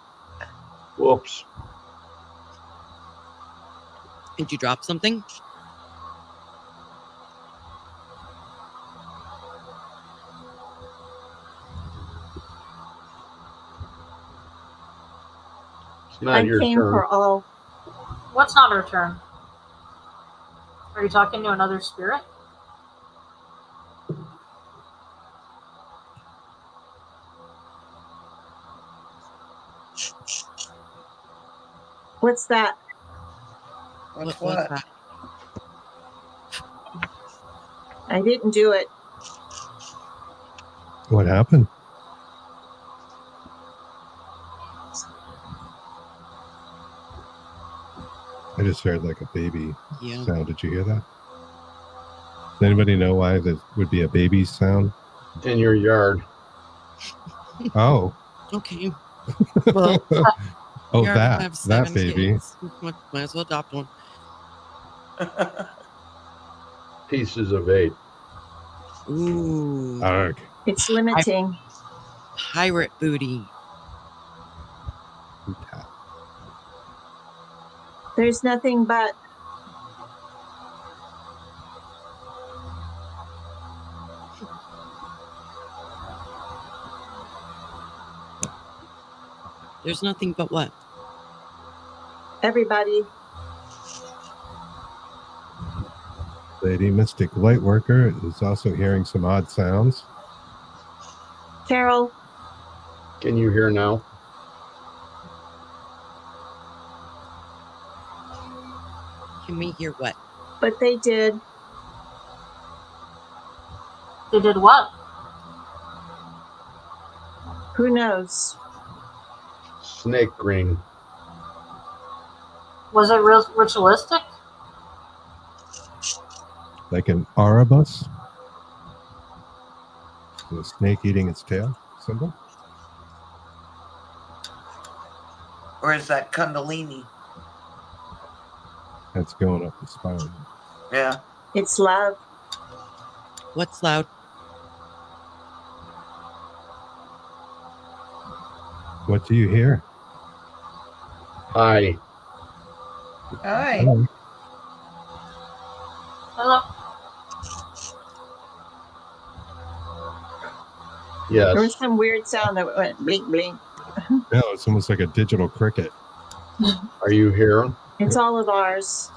Whoops. Did you drop something? It's not I your came turn. for all. What's not her turn? Are you talking to another spirit? What's that? What's What's what? that? I didn't do it. What happened? I just heard like a baby Yeah. sound. Did you hear that? Does anybody know why that would be a baby sound? In your yard. Oh. Okay. Well, Oh, here I that have 7 baby. kids. Might as well adopt one. Pieces of 8. Ooh. Arg. It's limiting. Pirate booty. There's nothing but. There's nothing but what? Everybody. Lady Mystic Lightworker is also hearing some odd sounds. Carol, Can you hear now? Can we hear what? but they did. They did what? Who knows? Snake green. Was it real ritualistic? Like an Arabus. The snake eating its tail symbol. Or is that Kundalini? That's going up the spine. Yeah. It's love. What's loud? What do you hear? Hi. Hi. Hello. Hello? There was Yes. some weird sound that went blink, blink. No, it's almost like a digital cricket. Are you here? It's all of ours.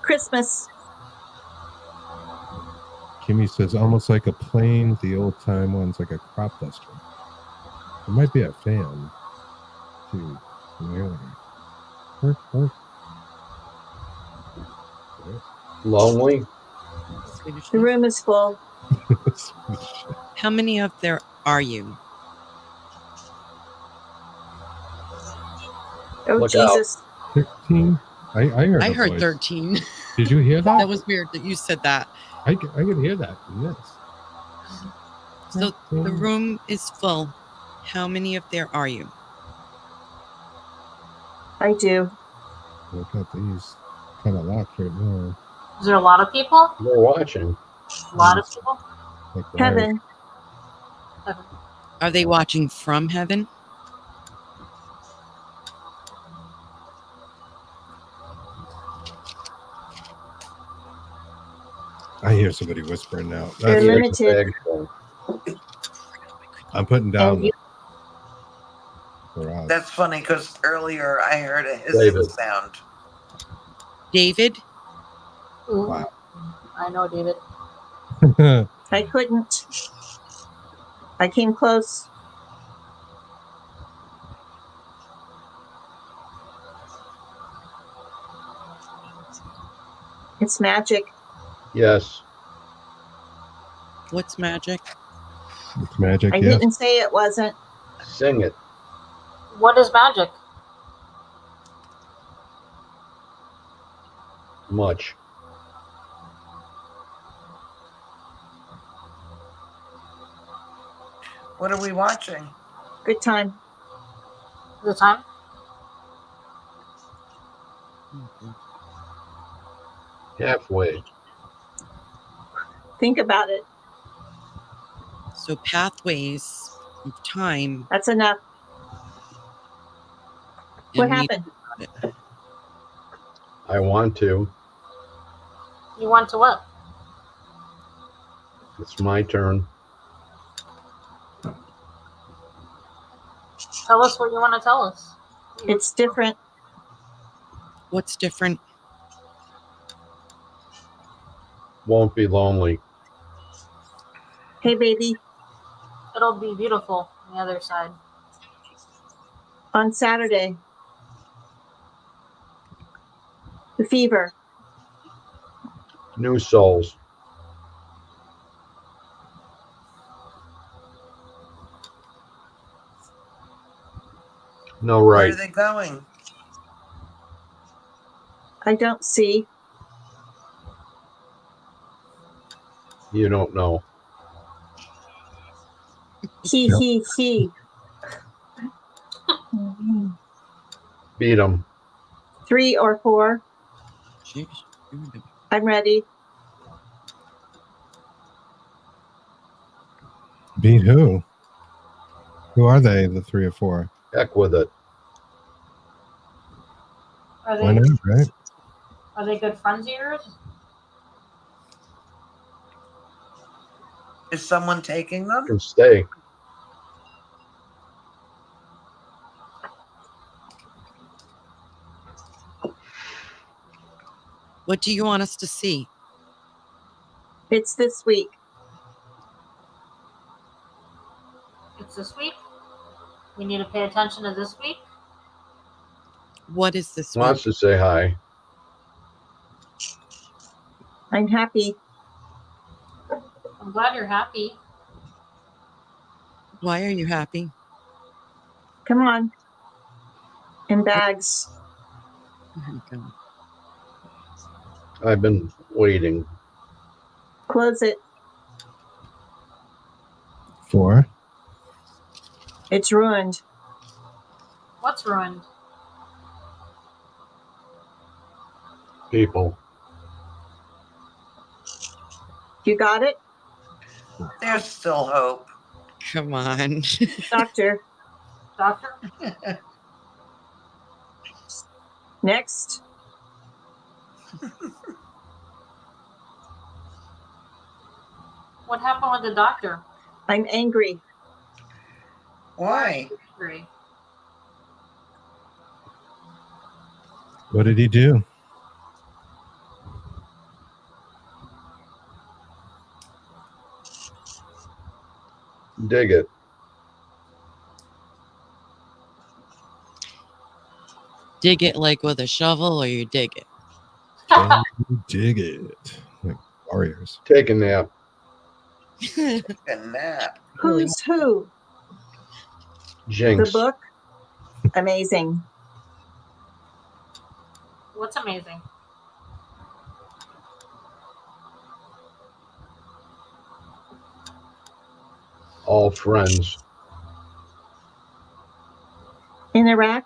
Christmas. Kimmy says almost like a plane. The old time one's like a crop duster. It might be a fan too. Lonely? Swedish The knife? room is full. How many of there are you? Oh, Look out. Jesus. 13. I heard. I a heard voice. 13. Did you hear that? That was weird that you said that. I could hear that. Yes. So the room is full. How many of there are you? I do. Look at these. Kind of locked right now. Is there a lot of people? We're watching. A lot of people? Like Heaven. Are they watching from heaven? I hear somebody whispering now. They're That's limited. I'm putting down And you- the garage. That's funny because earlier I heard a David. hissing sound. David? Ooh. Wow. I know, David. I couldn't. I came close. It's magic. Yes. What's magic? It's magic, I yes. didn't say it wasn't. Sing it. What is magic? Much. What are we watching? Good time. The time? Halfway. Think about it. So pathways of time. That's enough. What and we- happened? I want to. You want to what? It's my turn. Tell us what you want to tell us. It's different. What's different? Won't be lonely. Hey, baby, It'll be beautiful on the other side. on Saturday, the fever. New souls. No Where right. are they going? I don't see. You don't know. He. Beat them. 3 or 4. Jeez. I'm ready. Beat who? Who are they, the 3 or 4? Heck with it. Are Why they not, right? are they good friends of yours? Is someone taking them? Can stay. What do you want us to see? It's this week. It's this week. We need to pay attention to this week. What is this Wants week? to say hi. I'm happy. I'm glad you're happy. Why are you happy? Come on. In bags. Oh my God. I've been waiting. Close it. 4. It's ruined. What's ruined? People. You got it? There's still hope. Come on. Doctor. Doctor? Next. What happened with the doctor? I'm angry. Why? Angry. What did he do? Dig it. Dig it like with a shovel, or you dig it? Can you dig it? Like warriors. Take a nap. A nap. Who's who? Jinx. The book? Amazing. What's amazing? All friends. In Iraq?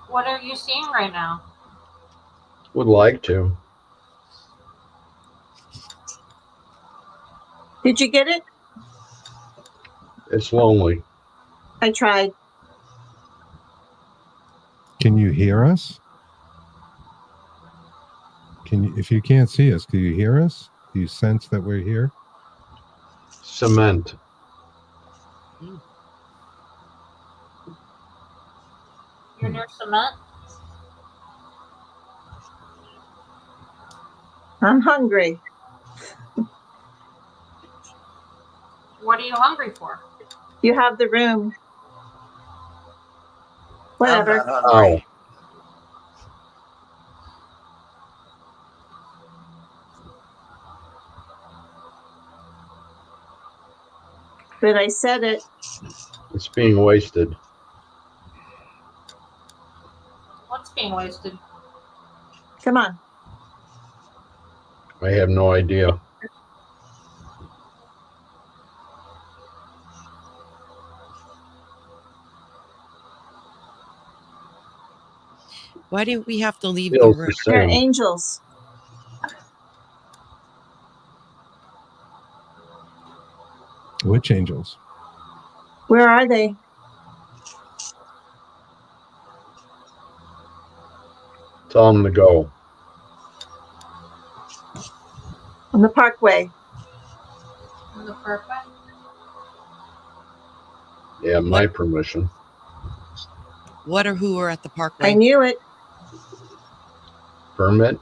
What are you seeing right now? Would like to. Did you get it? It's lonely. I tried. Can you hear us? Can you, if you can't see us, do you hear us? Do you sense that we're here? Cement. You're near cement? I'm hungry. What are you hungry for? You have the room. I'm Whatever. not hungry. But I said it. It's being wasted. What's being wasted? Come on. I have no idea. Why do we have to leave the Feels room? the They're same. angels. Which angels? Where are they? Tell them to go. On the parkway. In the parkway? Yeah, my permission. What or who are at the I parkway? knew it. Permit?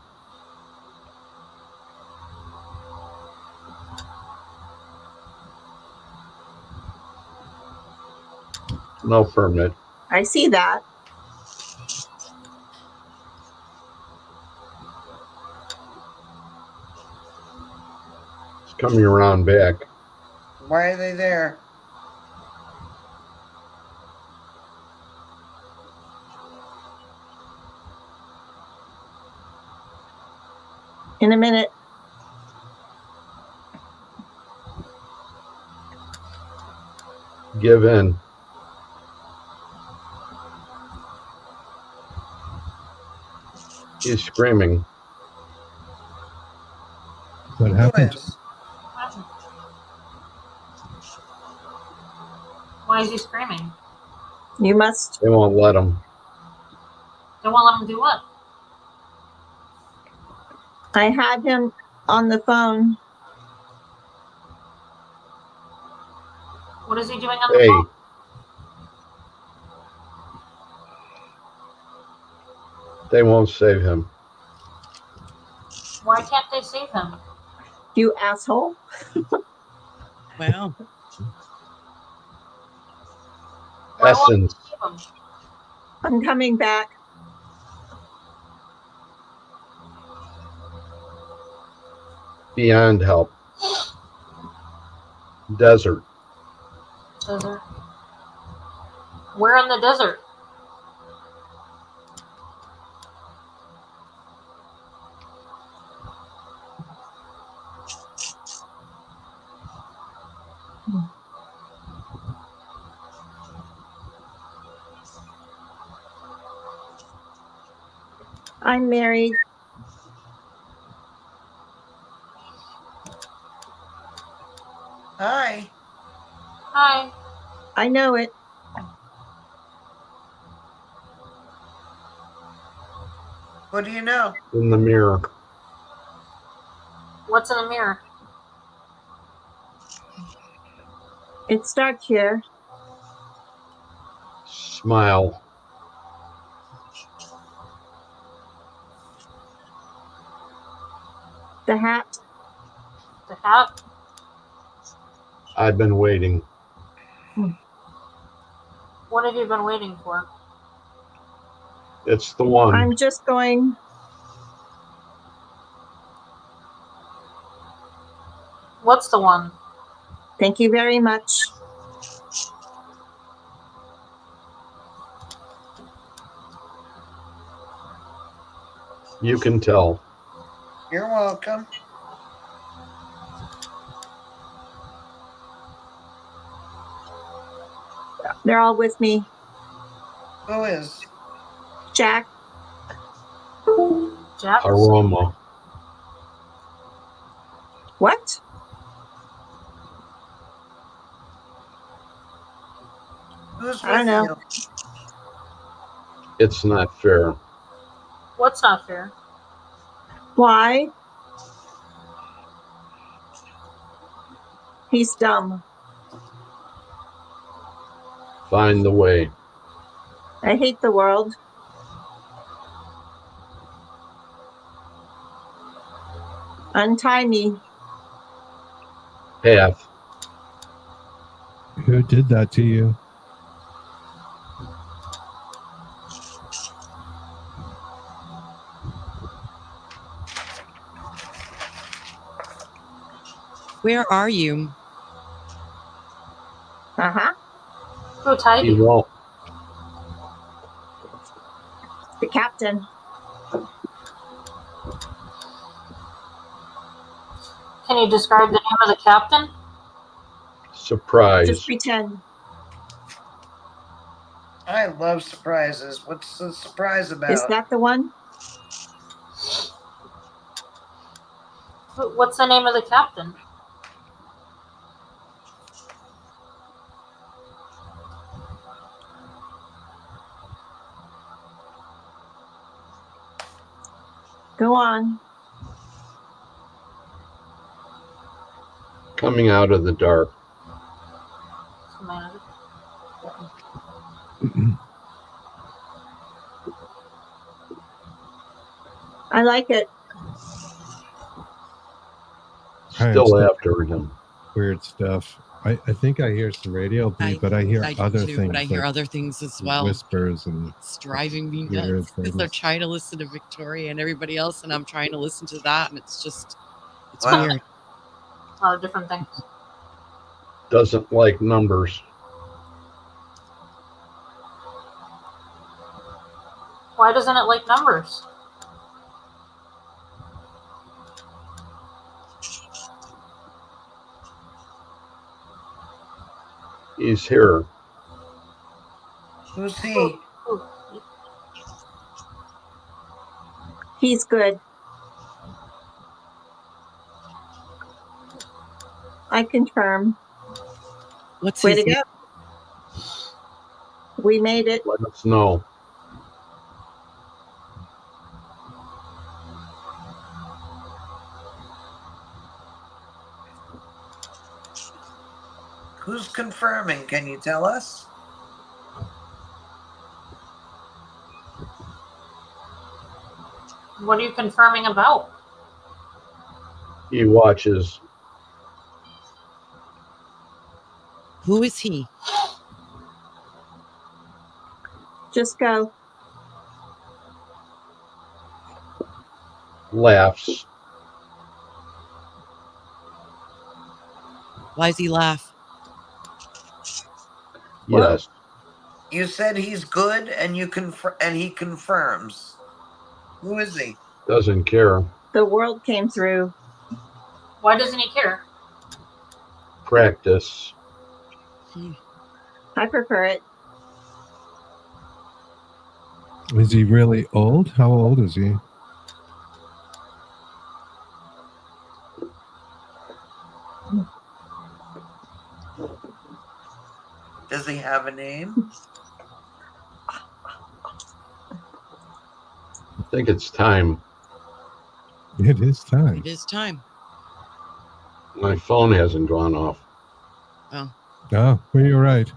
No permit. I see that. It's coming around back. Why are they there? In a minute. Give in. He's screaming. What Who happened? is? Why is he screaming? You must. They won't let him. They won't let him do what? I had him on the phone. What is he doing on the Hey, phone? they won't save him. Why can't they save him? You asshole. Well, Why won't Essence. they save him? I'm coming back. Beyond help. Desert. Desert. Where in the desert? I'm married. Hi. Hi. I know it. What do you know? In the mirror. What's in the mirror? It's dark here. Smile. The hat. The hat? I've been waiting. What have you been waiting for? It's the one. I'm just going. What's the one? Thank you very much. You can tell. You're welcome. They're all with me. Who is? Jack. Jack? Aroma. What? Who's I don't with know. you? It's not fair. What's not fair? Why? He's dumb. Find the way. I hate the world. Untie me. Path. Who did that to you? where are you? Uh-huh. Who tied He you? won't. The captain. Can you describe the name of the captain? Surprise. Just pretend. I love surprises. What's the surprise about? Is that the one? What's the name of the captain? Go on. Coming out of the dark. I like it. Still Alright, so after him. weird stuff. I think I hear some radio beep, but I hear I do other too, things. but I hear like other things as well. whispers and It's driving me weird nuts because they're things. trying to listen to Victoria and everybody else, and I'm trying to listen to that, and it's just, it's Wow. weird. A lot of different things. Doesn't like numbers. Why doesn't it like numbers? He's here. Who's he? He's good. I confirm. What's Way his to go. We made it. Let us know. Who's confirming? Can you tell us? What are you confirming about? He watches. Who is he? Just go. Laughs. Why does he laugh? Yes. You said he's good, and he confirms. Who is he? Doesn't care. The world came through. Why doesn't he care? Practice. I prefer it. Is he really old? How old is he? Does he have a name? I think it's time. It is time. It is time. My phone hasn't gone off. Oh, well, you're right.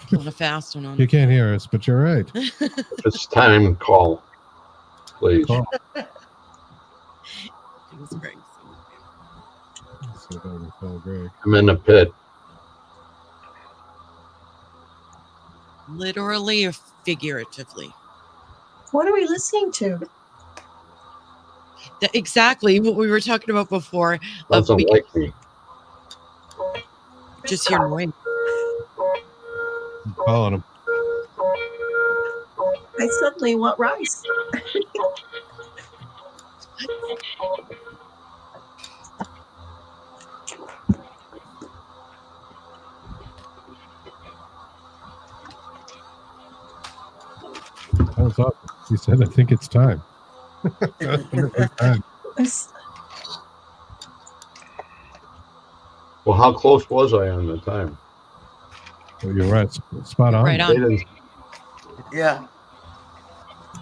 Pulling a fast one on You it. can't hear us, but you're right. If it's time, call. Please. Call. It was Greg. Let's see if I can call Greg. I'm in the pit. Literally or figuratively? What are we listening to? Exactly what we were talking about before. Doesn't like me. Just hear noise. I'm calling him. I suddenly want rice. That was awesome. He said, I think it's time. It's time. Well, how close was I on the time? Well, you're right. Spot on. Right on. They didn't- Yeah.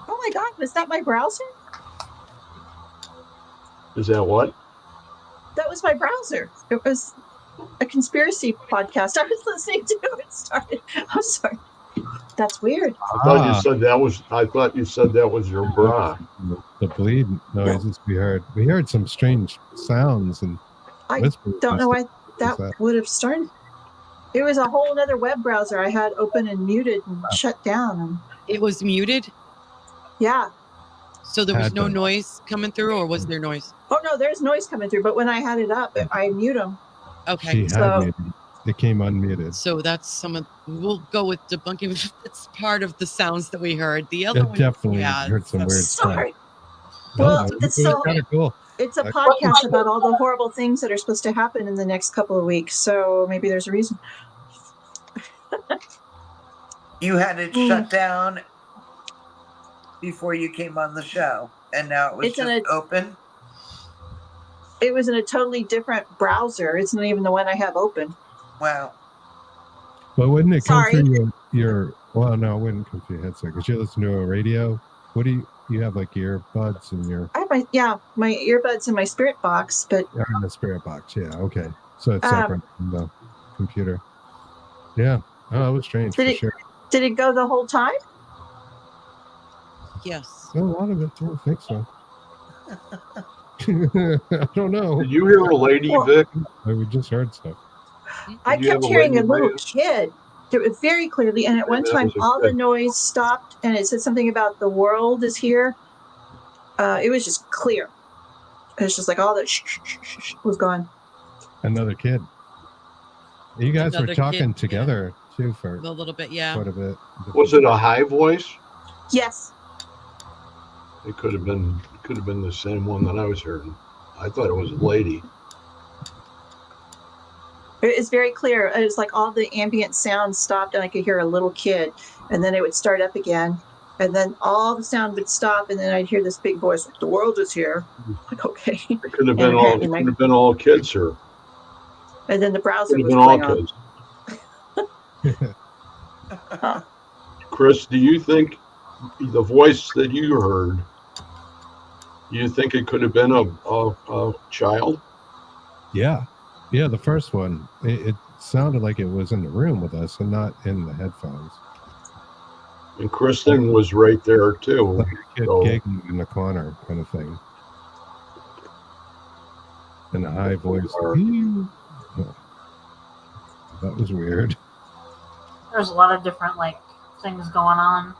Oh my God, was that my browser? Is that what? That was my browser. It was a conspiracy podcast I was listening to. It started. I'm sorry. That's weird. I thought you said that was. I thought you said that was your bra. The bleed noises we heard. We heard some strange sounds and I whispers. don't and know why stuff. that that? would have started. It was a whole other web browser I had open and muted and shut down. And It was muted, yeah. so there was Had no been. noise coming through, or was there noise? Oh no, there's noise coming through. But when I had it up, I mute them. Okay. She had So- me. It came unmuted. So that's some of. We'll go with debunking. It's part of the sounds that we heard. The other It one, definitely yeah, heard some weird stuff. Sorry. No, Well, it it's was so kind of cool. it's a I- podcast about all the horrible things that are supposed to happen in the next couple of weeks. So maybe there's a reason. You had it shut down before you came on the show, and now it was It's in just open. It was in a totally different browser. It's not even the one I have open. Wow. But wouldn't it come Sorry. through your well, no, it wouldn't come through your headset because you listen to a radio. What do you have like earbuds in your I have my earbuds in my spirit box, but in the spirit box? Yeah, okay. So it's Um, separate from the computer. Yeah. Oh, it was strange for Did it- sure. did it go the whole time? yes. A lot of it, I don't think so. I don't know. Did you hear a lady, Well- Vic? We just heard stuff. I Did you kept have a hearing lady a little Maya? kid do it very clearly, and at one that time was a all the kid. noise stopped, and it said something about the world is here. It was just clear. It's just like all that was gone. Another kid. You guys Another were talking kid, together too for A little bit, yeah. quite a bit. Was it a high voice? Yes. It could have been the same one that I was hearing. I thought it was a lady. It's very clear. It was like all the ambient sounds stopped, and I could hear a little kid, and then it would start up again, and then all the sound would stop, and then I'd hear this big voice, like, "The world is here." Like, okay. It could have And been all kids here. And then the browser Could have was been all going on. kids. Chris, do you think the voice that you heard? You think it could have been a child? Yeah. Yeah, the first one. It sounded like it was in the room with us and not in the headphones. And Kristen was right there too. Like a kid So- giggling in the corner kind of thing. In a high voice. That was weird. There's a lot of different like things going on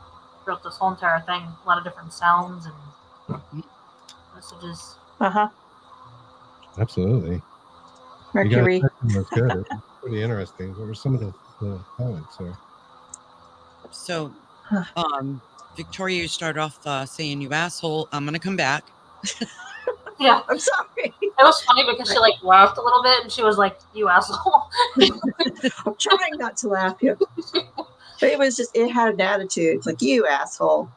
throughout this whole entire thing. A lot of different sounds and messages. Absolutely. Mercury. You guys was good. It was pretty interesting. What were some of the comments there? So, Victoria, you started off saying, "You asshole." I'm gonna come back. Yeah, I'm sorry. it was funny because she like laughed a little bit and she was like, "You asshole." I'm trying not to laugh. Yeah. But it was just, it had an attitude. It's like, "You asshole."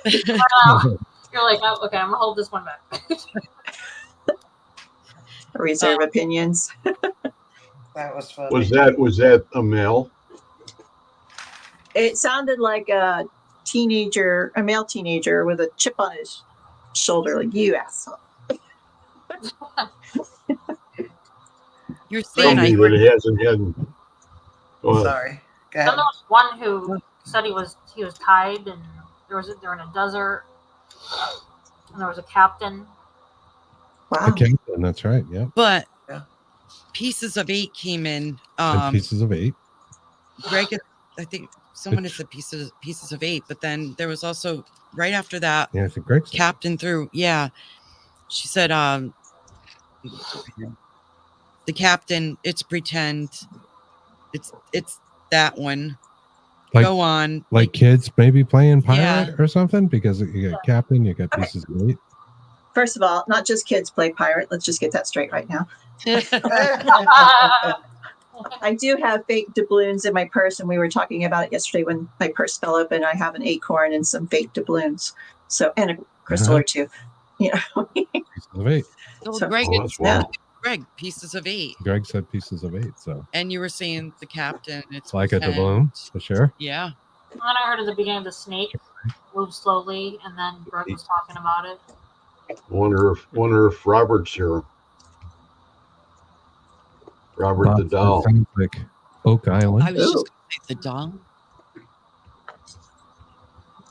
You're like, oh, okay, I'm gonna hold this one back. Reserve opinions. That was funny. Was that a male? It sounded like a male teenager with a chip on his shoulder, like, "You asshole." You're Tell saying I me heard that it hasn't had. Go ahead. Sorry. Go Then ahead. there was one who said he was tied and they're in a desert and there was a captain. Wow. The captain, that's right. Yeah. but Yeah. Pieces of 8 came in. And pieces of 8. Greg, I think someone had said pieces of 8, but then there was also right after that, Yeah, I think Greg said. Captain through. Yeah, she said, the captain. It's pretend. It's that one. Like- Go on. Like kids maybe playing pirate Yeah. or something because you got captain, you got pieces of 8. First of all, not just kids play pirate. Let's just get that straight right now. I do have fake doubloons in my purse, and we were talking about it yesterday when my purse fell open. I have an acorn and some fake doubloons, so, and a crystal or two. You know, Pieces of 8. So So- Greg, Oh, it's that's wild. Greg, pieces of 8, Greg said pieces of 8, so and you were saying the captain. It's it's like a pretend. doubloon for sure. Yeah. And then I heard at the beginning the snake moved slowly, and then Greg was talking about it. Wonder if Robert's here. Robert the Bob said doll. sounds like Oak Island. I was Ooh. just gonna say the doll.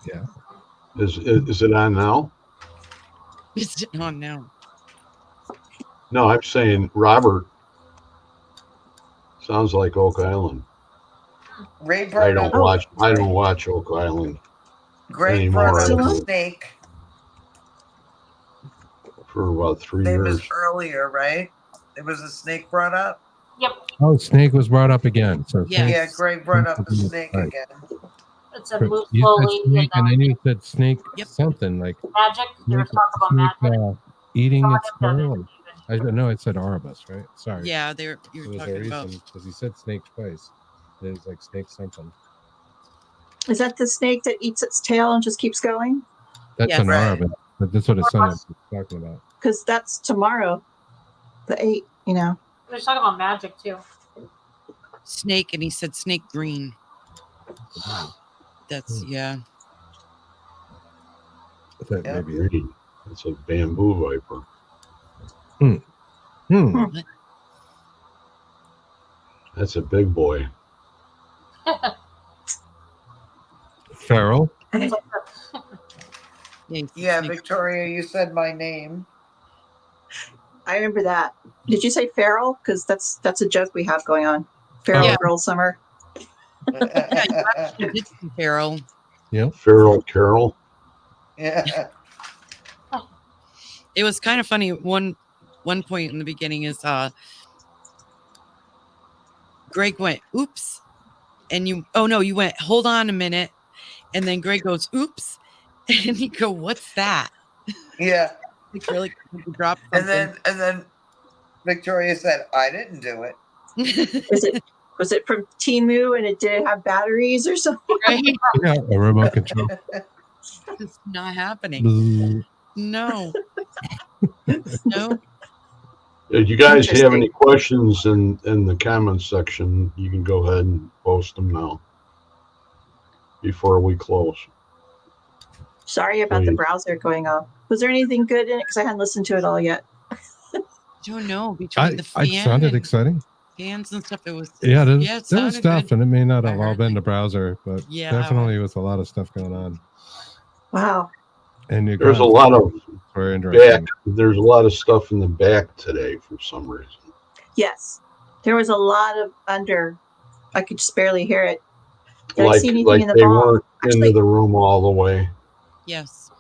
Yeah. Is it on now? Is it on now? No, I'm saying Robert. Sounds like Oak Island. Ray I brought don't up, watch Oak Island Greg anymore. brought up I a do. snake. For about 3 It years. was earlier, right? It was a snake brought up. Yep. Oh, snake was brought up again. So Yeah. snake- Yeah, Greg brought up the snake Right. again. It said move You slowly. said snake, and then you said snake Yep. something like magic. There was snake, talk about snake magic. eating Someone its had done it, tail. even. I know it said Arabus, right? Sorry. Yeah, There you're was a talking about. reason because he said snake twice. It was like snake something. Is that the snake that eats its tail and just keeps going? That's Yes. an Right. Arabus. But that's what his son was talking about. Because that's tomorrow, the 8th, you know. There's talk about magic too. Snake, and he said snake green. That's Hmm. yeah. I thought Yeah. maybe. Green. It's a bamboo viper. That's a big boy. Feral. It's like Yeah, he said Yeah, snake. Victoria, you said my name. I remember that. Did you say feral? Because that's a joke we have going on. Feral Yeah. girl summer. Yeah, you did see Farrell. Yep. Feral Carol. Yeah. It was kind of funny. One point in the beginning is Greg went oops, and you went hold on a minute, and then Greg goes oops, and you go what's that? Yeah. Like really dropped something. And then Victoria said, I didn't do it. Was it from Timu and it didn't have batteries or something? Right? Yeah, a remote control. It's not happening. Bzzz. No. No. If you guys have Interesting. any questions in the comments section, you can go ahead and post them now before we close. Sorry about the Please. browser going off. Was there anything good in it? Because I hadn't listened to it all yet. Don't know. Between the It fan sounded and exciting. fans and stuff, it was Yeah, it there was sounded stuff, good. and it may not I have all heard been it. the browser, but Yeah, definitely with a lot of stuff going on. Wow. And you There's a got lot of very interesting. back. There's a lot of stuff in the back today for some reason. Yes. There was a lot of under. I could just barely hear it. Did I see anything in the they ball? weren't into Actually, the room all the way. Yes.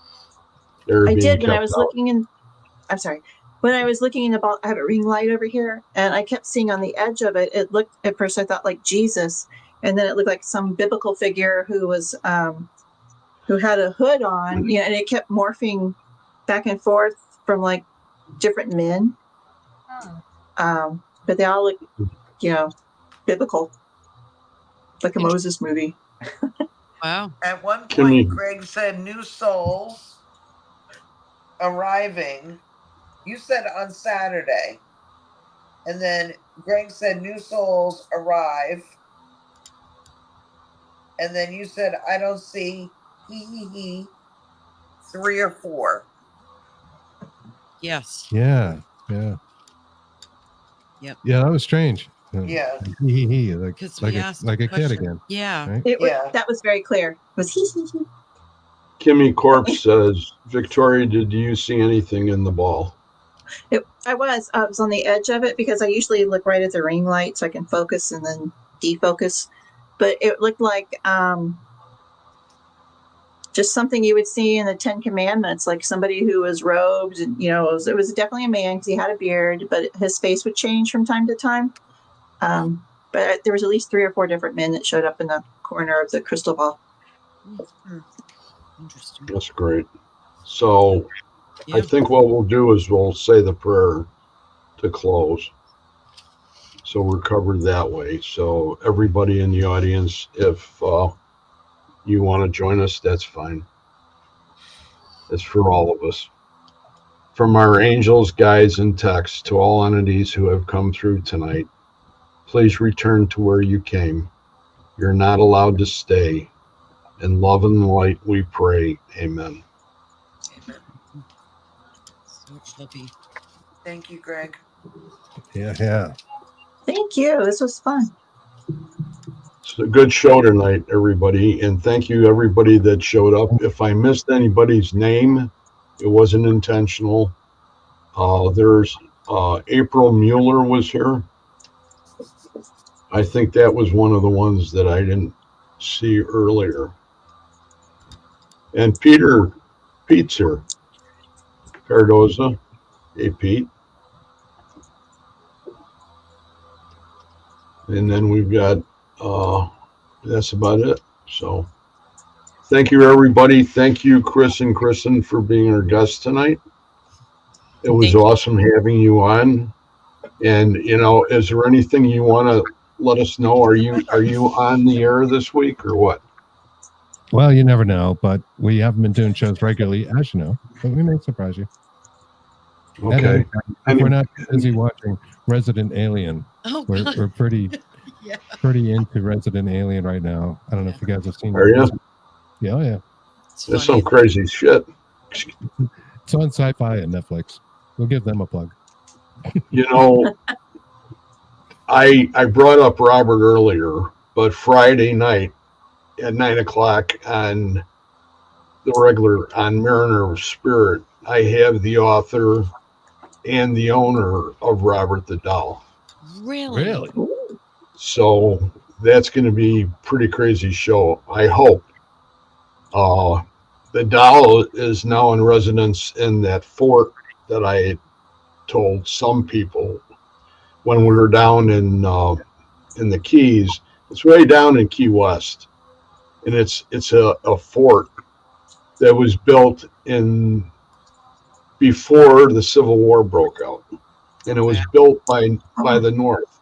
They were I being did when I kept was out. looking in. I'm sorry. When I was looking in the ball, I have a ring light over here, and I kept seeing on the edge of it. It looked at first I thought like Jesus, and then it looked like some biblical figure who was who had a hood on. You know, and it kept morphing back and forth from like different men. But they all look, you know, biblical, like a Moses movie. Wow. At one Kimmy. point, Greg said new souls arriving. You said on Saturday. And then Greg said new souls arrive. And then you said, I don't see 3 or 4. Yes. Yeah. Yep. Yeah, that was strange. Yeah. Like 'Cause we asked like the a kid question. again. Yeah. Right? It was, Yeah. that was very clear. It was he. Kimmy Corpse says, Victoria, did you see anything in the ball? I was on the edge of it because I usually look right at the ring light so I can focus and then defocus. But it looked like just something you would see in the 10 Commandments, like somebody who was robed, and you know, it was definitely a man because he had a beard, but his face would change from time to time. But there was at least 3 or 4 different men that showed up in the corner of the crystal ball. Interesting. That's great. So I Yeah. think what we'll do is we'll say the prayer to close. So we're covered that way. So everybody in the audience, if you want to join us, that's fine. It's for all of us. From our angels, guides, and texts to all entities who have come through tonight, please return to where you came. You're not allowed to stay. In love and light we pray. Amen. So it shall be. Thank you, Greg. Yeah. Thank you. This was fun. It's a good show tonight, everybody. And thank you, everybody that showed up. If I missed anybody's name, it wasn't intentional. There's April Mueller was here. I think that was one of the ones that I didn't see earlier. And Pete's here. Cardoza. Hey, Pete. And then we've got, that's about it. So thank you, everybody. Thank you, Chris and Kristen, for being our guests tonight. It was Thank you. awesome having you on. And, is there anything you want to let us know? Are you on the air this week or what? Well, you never know, but we haven't been doing shows regularly, as you know, but we may surprise you. Okay. And if we're not busy watching Resident Alien, Oh, we're God. pretty Yeah. pretty into Resident Alien right now. I don't know if you guys have seen Are you? Yeah, oh yeah. It's That's funny. some crazy shit. It's on Sci-Fi and Netflix. We'll give them a plug. I brought up Robert earlier, but Friday night at 9:00 on the regular on Mariner of Spirit, I have the author and the owner of Robert the Doll. Really? Ooh. So that's going to be a pretty crazy show. I hope. The doll is now in residence in that fort that I told some people when we were down in the Keys. It's way down in Key West, and it's a fort that was built in before the Civil War broke out, and it was built by the North,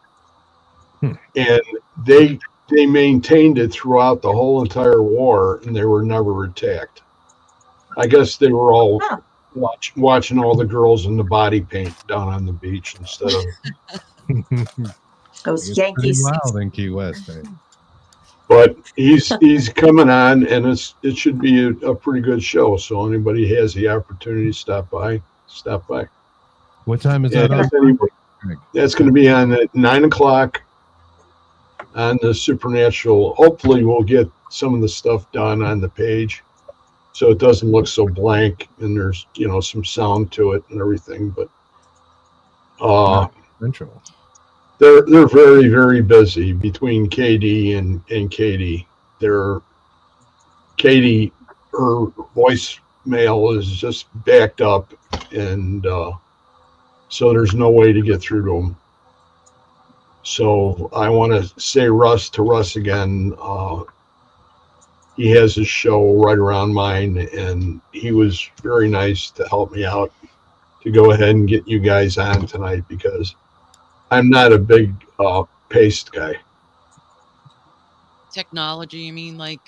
and they maintained it throughout the whole entire war, and they were never attacked. I guess they were all watching all the girls in the body paint down on the beach instead of. Those It's pretty Yankees. wild in Key West. Eh? But he's coming on, and it should be a pretty good show. So anybody has the opportunity to stop by, stop by. What time is Yeah, that on? anyway, that's going to be on at 9:00 on the Supernatural. Hopefully, we'll get some of the stuff done on the page, so it doesn't look so blank, and there's some sound to it and everything. But Central. they're very, very busy between KD and Katie. Katie, her voicemail is just backed up, and so there's no way to get through to them. So I want to say to Russ again. He has his show right around mine, and he was very nice to help me out to go ahead and get you guys on tonight because I'm not a big paste guy. Technology, you mean, like?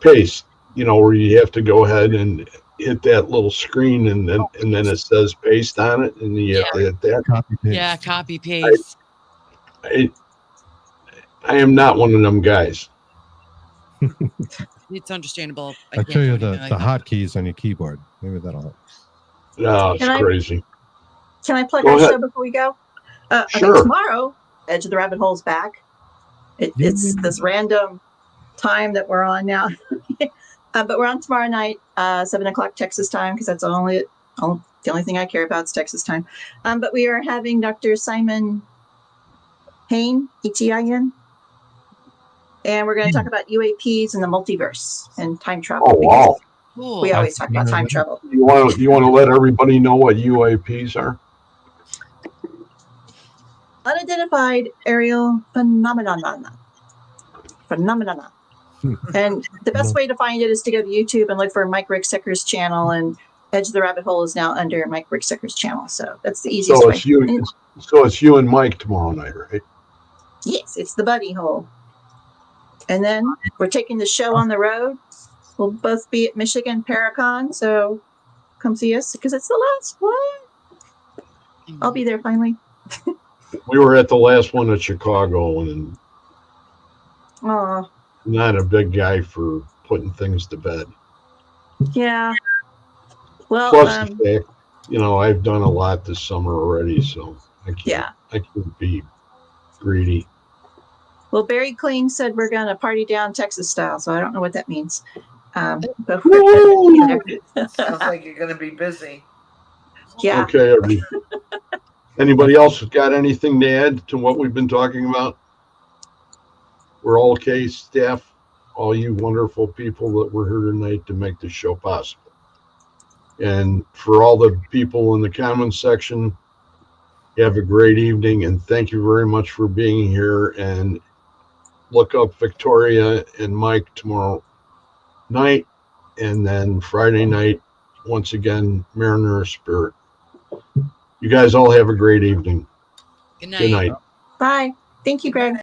Paste, where you have to go ahead and hit that little screen, and then it says paste on it, and you have to hit that. Copy paste. Yeah, copy paste. I am not one of them guys. It's understandable. I'll show you the hotkeys on your keyboard. Maybe that'll help. No, it's crazy. Can I plug Go our ahead. show before we go? Sure. Okay, tomorrow, Edge of the Rabbit Hole's back. It's this random time that we're on now. But we're on tomorrow night, 7:00 Texas time, because that's the only thing I care about is Texas time. But we are having Dr. Simon Hain, Etin, and we're going to talk about UAPs and the multiverse and time travel. Oh, wow. Cool. We always talk about time travel. You want to let everybody know what UAPs are? Unidentified aerial phenomena. And the best way to find it is to go to YouTube and look for Mike Ricksecker's channel, and Edge of the Rabbit Hole is now under Mike Ricksecker's channel. So that's the easiest So way. it's you and Mike tomorrow night, right? Yes, it's the buddy hole. And then we're taking the show on the road. We'll both be at Michigan Paracon, so come see us because it's the last one. I'll be there finally. We were at the last one at Chicago, and Oh, not a big guy for putting things to bed. yeah. Well, Plus the fact, I've done a lot this summer already, so I can't be greedy. Well, Barry Clean said we're going to party down Texas style, so I don't know what that means. But Sounds like you're going to be busy. yeah. Okay. Anybody else got anything to add to what we've been talking about? We're all okay, staff, all you wonderful people that were here tonight to make this show possible. And for all the people in the comments section, You have a great evening, and thank you very much for being here. And look up Victoria and Mike tomorrow night, and then Friday night, once again, Mariner Spirit. You guys all have a great evening. Good night. Good night. Bye. Thank you, Greg.